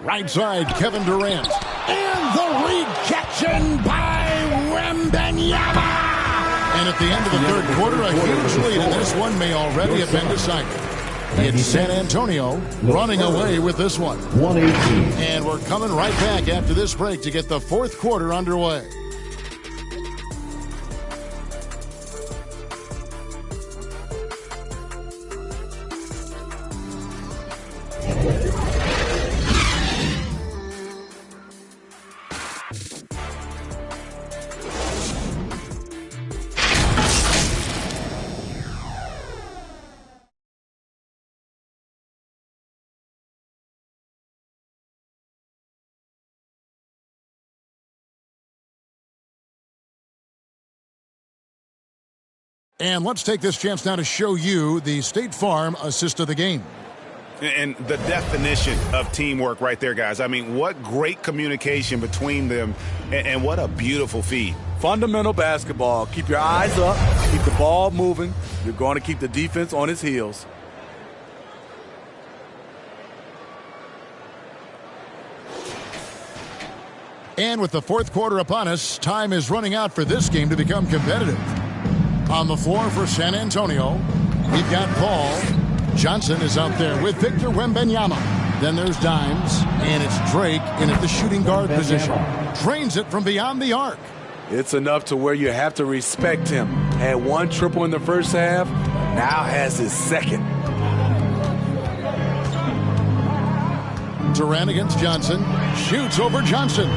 Right side, Kevin Durant. And the rejection by Wembanyama. And at the end of the third quarter, a huge lead, and this one may already have been decided. It's San Antonio running away with this one. 118. And we're coming right back after this break to get the fourth quarter underway. And let's take this chance now to show you the State Farm assist of the game. And the definition of teamwork right there, guys. I mean, what great communication between them, and what a beautiful feed. Fundamental basketball. Keep your eyes up. Keep the ball moving. You're going to keep the defense on its heels. And with the fourth quarter upon us, time is running out for this game to become competitive. On the floor for San Antonio, we've got Paul. Johnson is out there with Victor Wembanyama. Then there's Dimes, and it's Drake in at the shooting guard position. Drains it from beyond the arc. It's enough to where you have to respect him. Had one triple in the first half, now has his second. Durant against Johnson. Shoots over Johnson.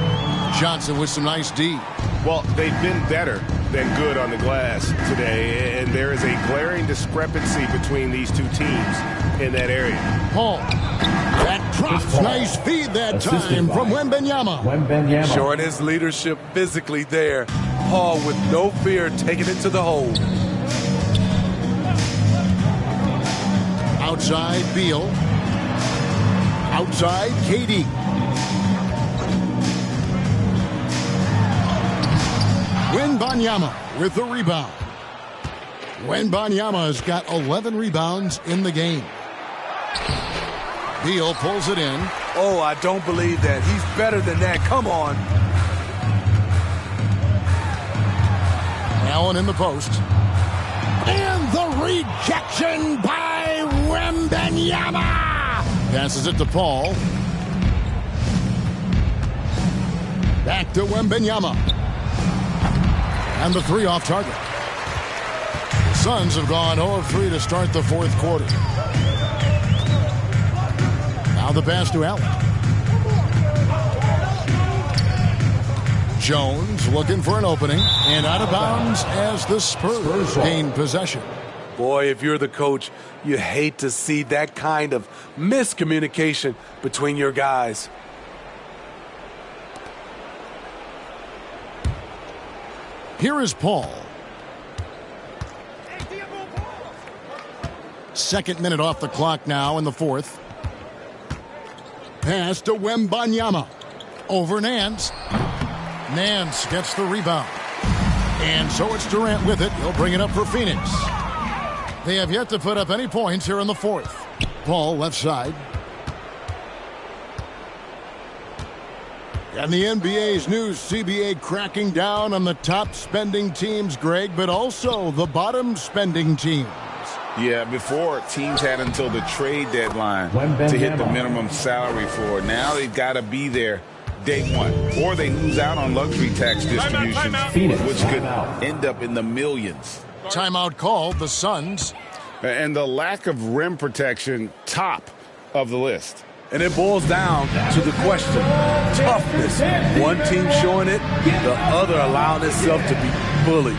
Johnson with some nice D. Well, they've been better than good on the glass today, and there is a glaring discrepancy between these two teams in that area. Paul. That drops. Nice feed that time from Wembanyama. Showing his leadership physically there. Paul with no fear taking it to the hole. Outside Beal. Outside KD. Wembanyama with the rebound. Wembanyama has got 11 rebounds in the game. Beal pulls it in. Oh, I don't believe that. He's better than that. Come on. Allen in the post. And the rejection by Wembanyama. Passes it to Paul. Back to Wembanyama. And the three off target. The Suns have gone 0 of 3 to start the fourth quarter. Now the pass to Allen. Jones looking for an opening. And out of bounds as the Spurs gain possession. Boy, if you're the coach, you hate to see that kind of miscommunication between your guys. Here is Paul. Second minute off the clock now in the fourth. Pass to Wembanyama. Over Nance. Nance gets the rebound. And so it's Durant with it. He'll bring it up for Phoenix. They have yet to put up any points here in the fourth. Paul left side. And the NBA's new CBA cracking down on the top spending teams, Greg, but also the bottom spending teams. Yeah, before teams had until the trade deadline to hit the minimum salary floor. Now they've got to be there day one, or they lose out on luxury tax distributions, which could end up in the millions. Timeout called, the Suns. And the lack of rim protection, top of the list. And it boils down to the question, toughness. One team showing it, the other allowing itself to be bullied.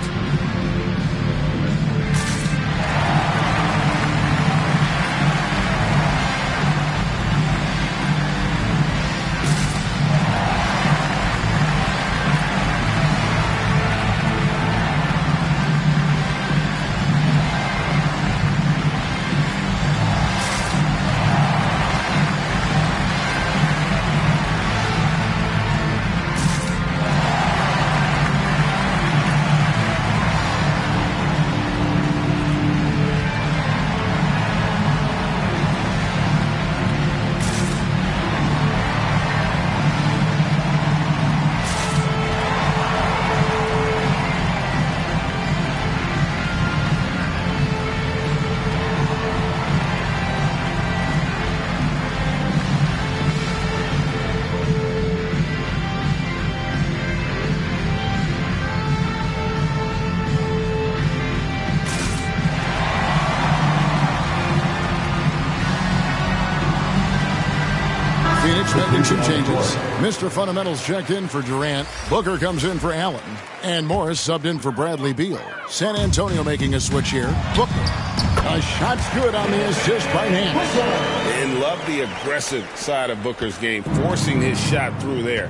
Making some changes. Mr. Fundamentals checked in for Durant. Booker comes in for Allen. And Morris subbed in for Bradley Beal. San Antonio making a switch here. Booker. A shot's good on the assist by Nance. And love the aggressive side of Booker's game, forcing his shot through there.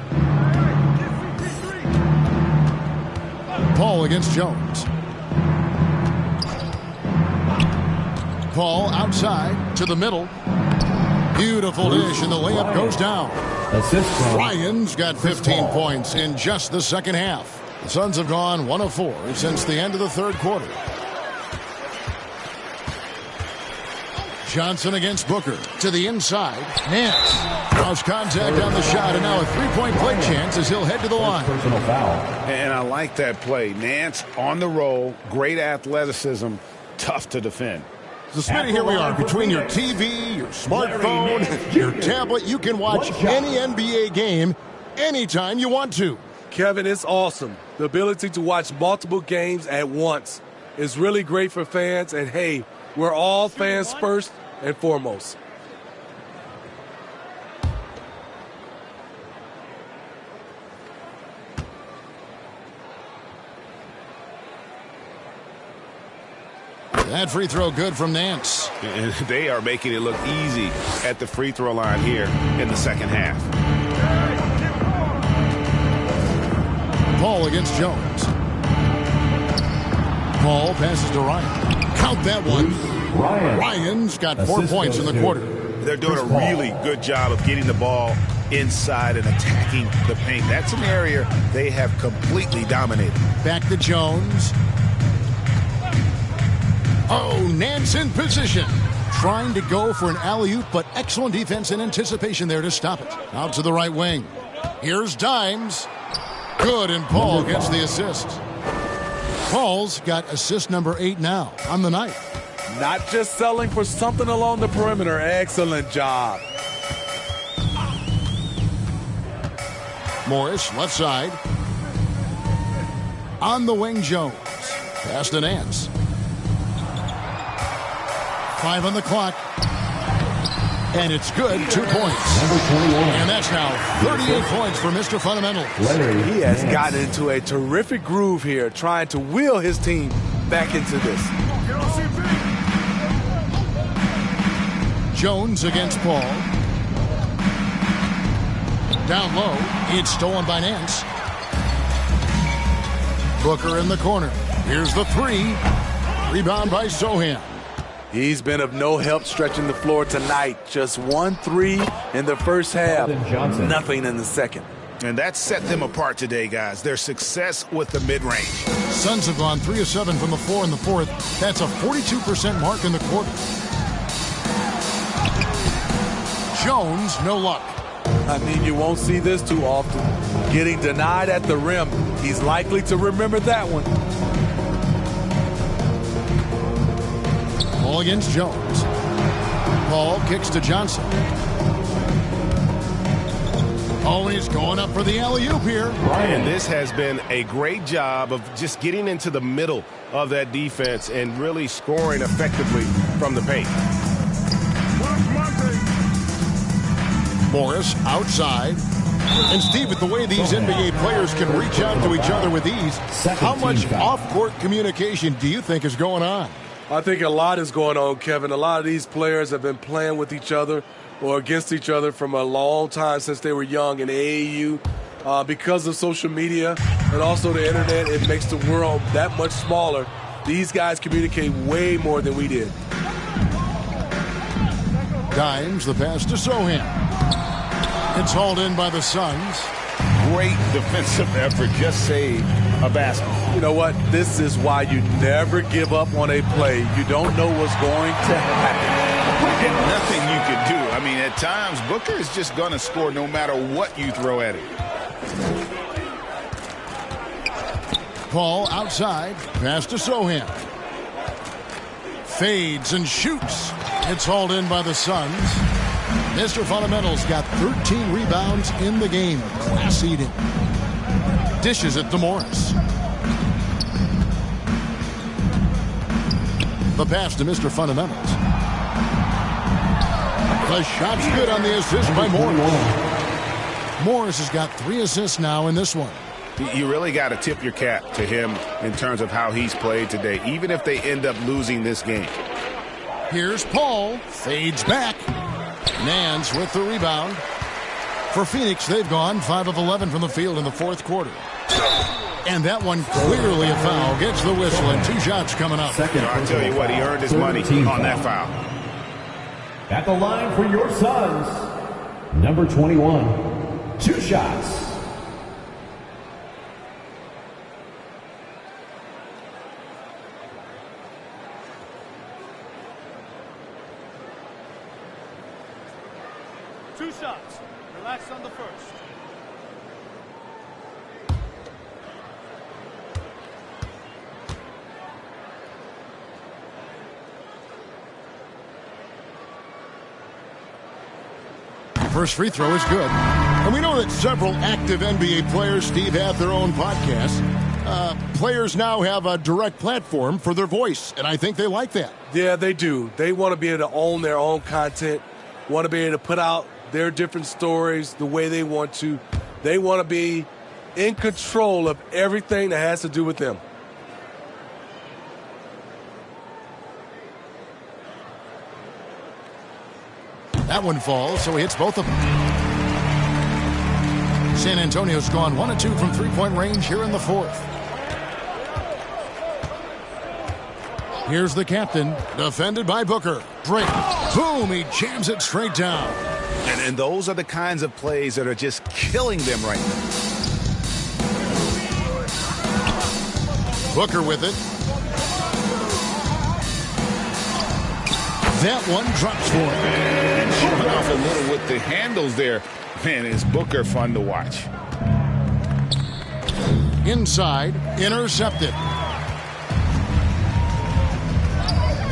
Paul against Jones. Paul outside to the middle. Beautiful dish, and the layup goes down. Ryan's got 15 points in just the second half. The Suns have gone 1 of 4 since the end of the third quarter. Johnson against Booker to the inside. Nance lost contact on the shot, and now a three-point play chance as he'll head to the line. Personal foul. And I like that play. Nance on the roll, great athleticism, tough to defend. So, Smitty, here we are. Between your TV, your smartphone, your tablet, you can watch any NBA game anytime you want to. Kevin, it's awesome. The ability to watch multiple games at once is really great for fans. And, hey, we're all fans first and foremost. That free throw good from Nance. And they are making it look easy at the free throw line here in the second half. Paul against Jones. Paul passes to Ryan. Count that one. Ryan's got 4 points in the quarter. They're doing a really good job of getting the ball inside and attacking the paint. That's an area they have completely dominated. Back to Jones. Oh, Nance in position. Trying to go for an alley-oop, but excellent defense and anticipation there to stop it. Out to the right wing. Here's Dimes. Good, and Paul gets the assist. Paul's got assist number 8 now on the night. Not just selling for something along the perimeter. Excellent job. Morris, left side. On the wing, Jones. Pass to Nance. 5 on the clock. And it's good, 2 points. And that's now 38 points for Mr. Fundamental. He has gotten into a terrific groove here, trying to wheel his team back into this. Jones against Paul. Down low. It's stolen by Nance. Booker in the corner. Here's the 3. Rebound by Sohan. He's been of no help stretching the floor tonight. Just 1 3 in the first half. Nothing in the second. And that set them apart today, guys. Their success with the mid-range. Suns have gone 3 of 7 from the floor in the fourth. That's a 42% mark in the quarter. Jones, no luck. I mean, you won't see this too often. Getting denied at the rim. He's likely to remember that one. Paul against Jones. Paul kicks to Johnson. Oh, he's going up for the alley-oop here. And this has been a great job of just getting into the middle of that defense and really scoring effectively from the paint. Morris outside. And Steve, with the way these NBA players can reach out to each other with ease, how much off-court communication do you think is going on? I think a lot is going on, Kevin. A lot of these players have been playing with each other or against each other from a long time since they were young in AAU. Because of social media and also the internet, it makes the world that much smaller. These guys communicate way more than we did. Dimes, the pass to Sohan. It's hauled in by the Suns. Great defensive effort. Just saved a basket. You know what? This is why you never give up on a play. You don't know what's going to happen. And nothing you could do. I mean, at times, Booker is just going to score no matter what you throw at him. Paul outside. Pass to Sohan. Fades and shoots. It's hauled in by the Suns. Mr. Fundamental's got 13 rebounds in the game. Class eating. Dishes it to Morris. The pass to Mr. Fundamentals. The shot's good on the assist by Morris. Morris has got 3 assists now in this one. You really got to tip your cap to him in terms of how he's played today, even if they end up losing this game. Here's Paul. Fades back. Nance with the rebound. For Phoenix, they've gone 5 of 11 from the field in the fourth quarter. And that one clearly a foul. Gets the whistle and 2 shots coming up. I'll tell you what, he earned his money on that foul. At the line for your Suns, number 21, 2 shots. Two shots. Relax on the first. First free throw is good. And we know that several active NBA players, Steve, have their own podcasts. Players now have a direct platform for their voice, and I think they like that. Yeah, they do. They want to be able to own their own content, want to be able to put out their different stories the way they want to. They want to be in control of everything that has to do with them. That one falls, so he hits both of them. San Antonio's gone 1 of 2 from three-point range here in the fourth. Here's the captain, defended by Booker. Drake, boom, he jams it straight down. And those are the kinds of plays that are just killing them right now. Booker with it. That one drops for him. Showing off a little with the handles there. Man, is Booker fun to watch. Inside, intercepted.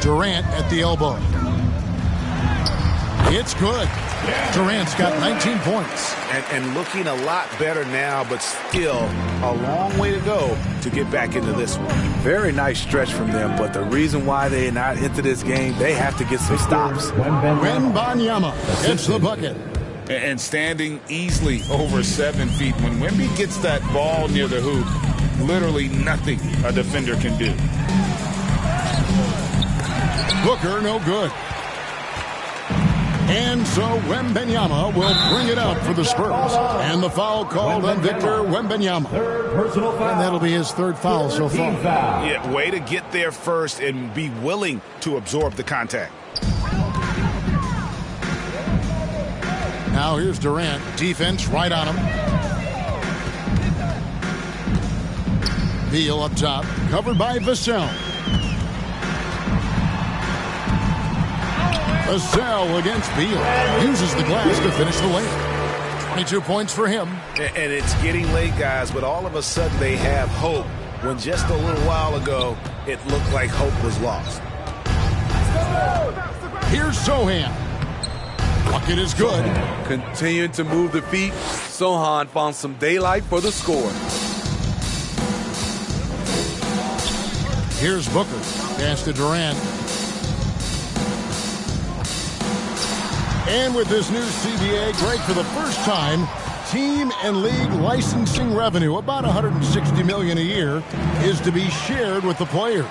Durant at the elbow. It's good. Durant's got 19 points. And looking a lot better now, but still a long way to go to get back into this one. Very nice stretch from them, but the reason why they're not into this game, they have to get some stops. Wembanyama gets the bucket. And standing easily over 7 feet. When Wemby gets that ball near the hoop, literally nothing a defender can do. Booker, no good. And so Wembanyama will bring it out for the Spurs. And the foul called on Victor Wembanyama. And that'll be his 3rd foul so far. Yeah, way to get there first and be willing to absorb the contact. Now here's Durant. Defense right on him. Beal up top. Covered by Vassell. Vassell against Beal. Uses the glass to finish the layup. 22 points for him. And it's getting late, guys, but all of a sudden they have hope when just a little while ago it looked like hope was lost. Here's Sohan. Bucket is good. Continuing to move the feet. Sohan found some daylight for the score. Here's Booker. Pass to Durant. And with this new CBA, Greg, for the first time, team and league licensing revenue, about $160 million a year, is to be shared with the players.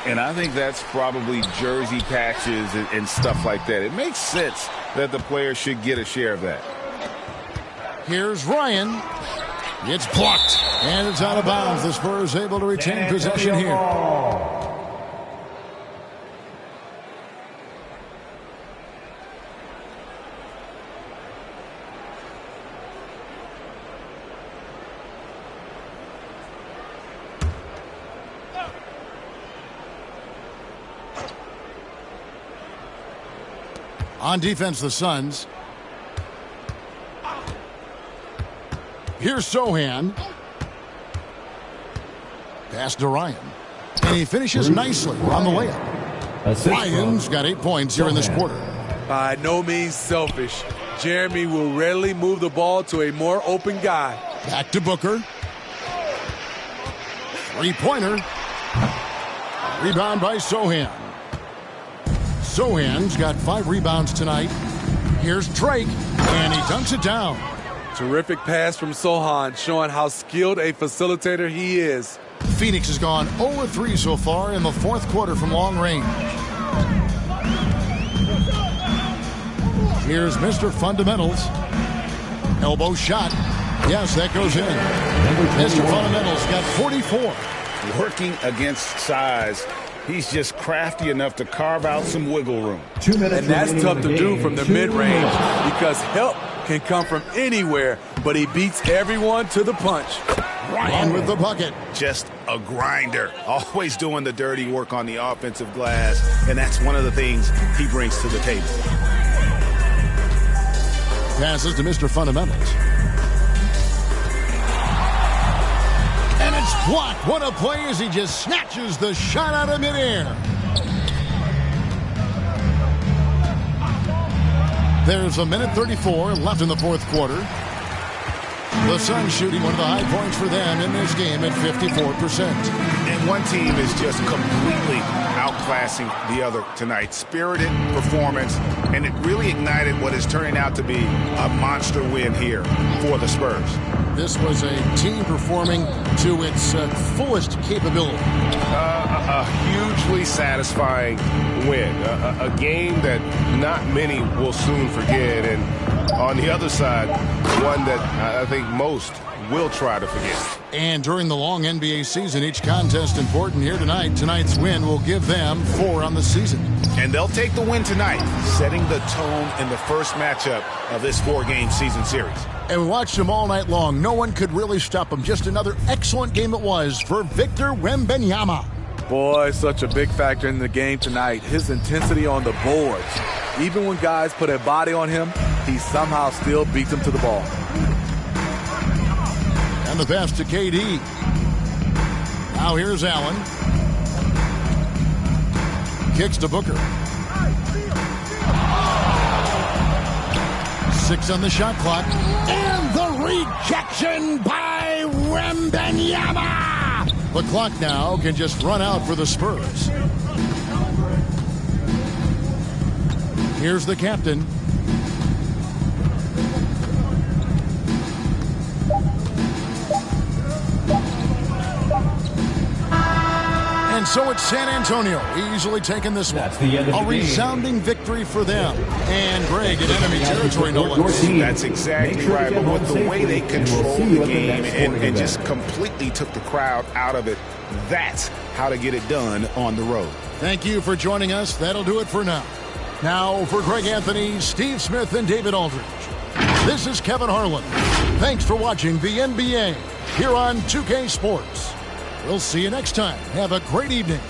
And I think that's probably jersey patches and stuff like that. It makes sense that the players should get a share of that. Here's Ryan. It's blocked. And it's out of bounds. The Spurs able to retain possession here. On defense, the Suns. Here's Sohan. Pass to Ryan. And he finishes nicely on the layup. Ryan's got 8 points here in this quarter. By no means selfish. Jeremy will readily move the ball to a more open guy. Back to Booker. Three-pointer. Rebound by Sohan. Sohan's got 5 rebounds tonight. Here's Drake, and he dunks it down. Terrific pass from Sohan, showing how skilled a facilitator he is. Phoenix has gone 0-3 so far in the 4th quarter from long range. Here's Mr. Fundamentals. Elbow shot. Yes, that goes in. Mr. Fundamental's got 44. Working against size, he's just crafty enough to carve out some wiggle room. And that's tough to do from the mid-range because help can come from anywhere, but he beats everyone to the punch. Ryan with the bucket. Just a grinder. Always doing the dirty work on the offensive glass, and that's one of the things he brings to the table. Passes to Mr. Fundamentals. And it's blocked. What a play as he just snatches the shot out of midair. There's a minute 34 left in the fourth quarter. The Suns shooting one of the high points for them in this game at 54%. And one team is just completely outclassing the other tonight. Spirited performance, and it really ignited what is turning out to be a monster win here for the Spurs. This was a team performing to its fullest capability. A hugely satisfying win. A game that not many will soon forget. And on the other side, one that I think most will try to forget. And during the long NBA season, each contest important here tonight. Tonight's win will give them 4 on the season. And they'll take the win tonight, setting the tone in the first matchup of this 4-game season series. And we watched them all night long. No one could really stop them. Just another excellent game it was for Victor Wembanyama. Boy, such a big factor in the game tonight. His intensity on the boards. Even when guys put a body on him, he somehow still beats them to the ball. And the pass to KD. Now here's Allen. Kicks to Booker. 6 on the shot clock. And the rejection by Wembanyama. The clock now can just run out for the Spurs. Here's the captain. And so it's San Antonio easily taking this one. A resounding victory for them. And Greg in enemy territory, no less. That's exactly right. But with the way they control the game and just completely took the crowd out of it, that's how to get it done on the road. Thank you for joining us. That'll do it for now. Now for Greg Anthony, Steve Smith, and David Aldridge, this is Kevin Harlan. Thanks for watching the NBA here on 2K Sports. We'll see you next time. Have a great evening.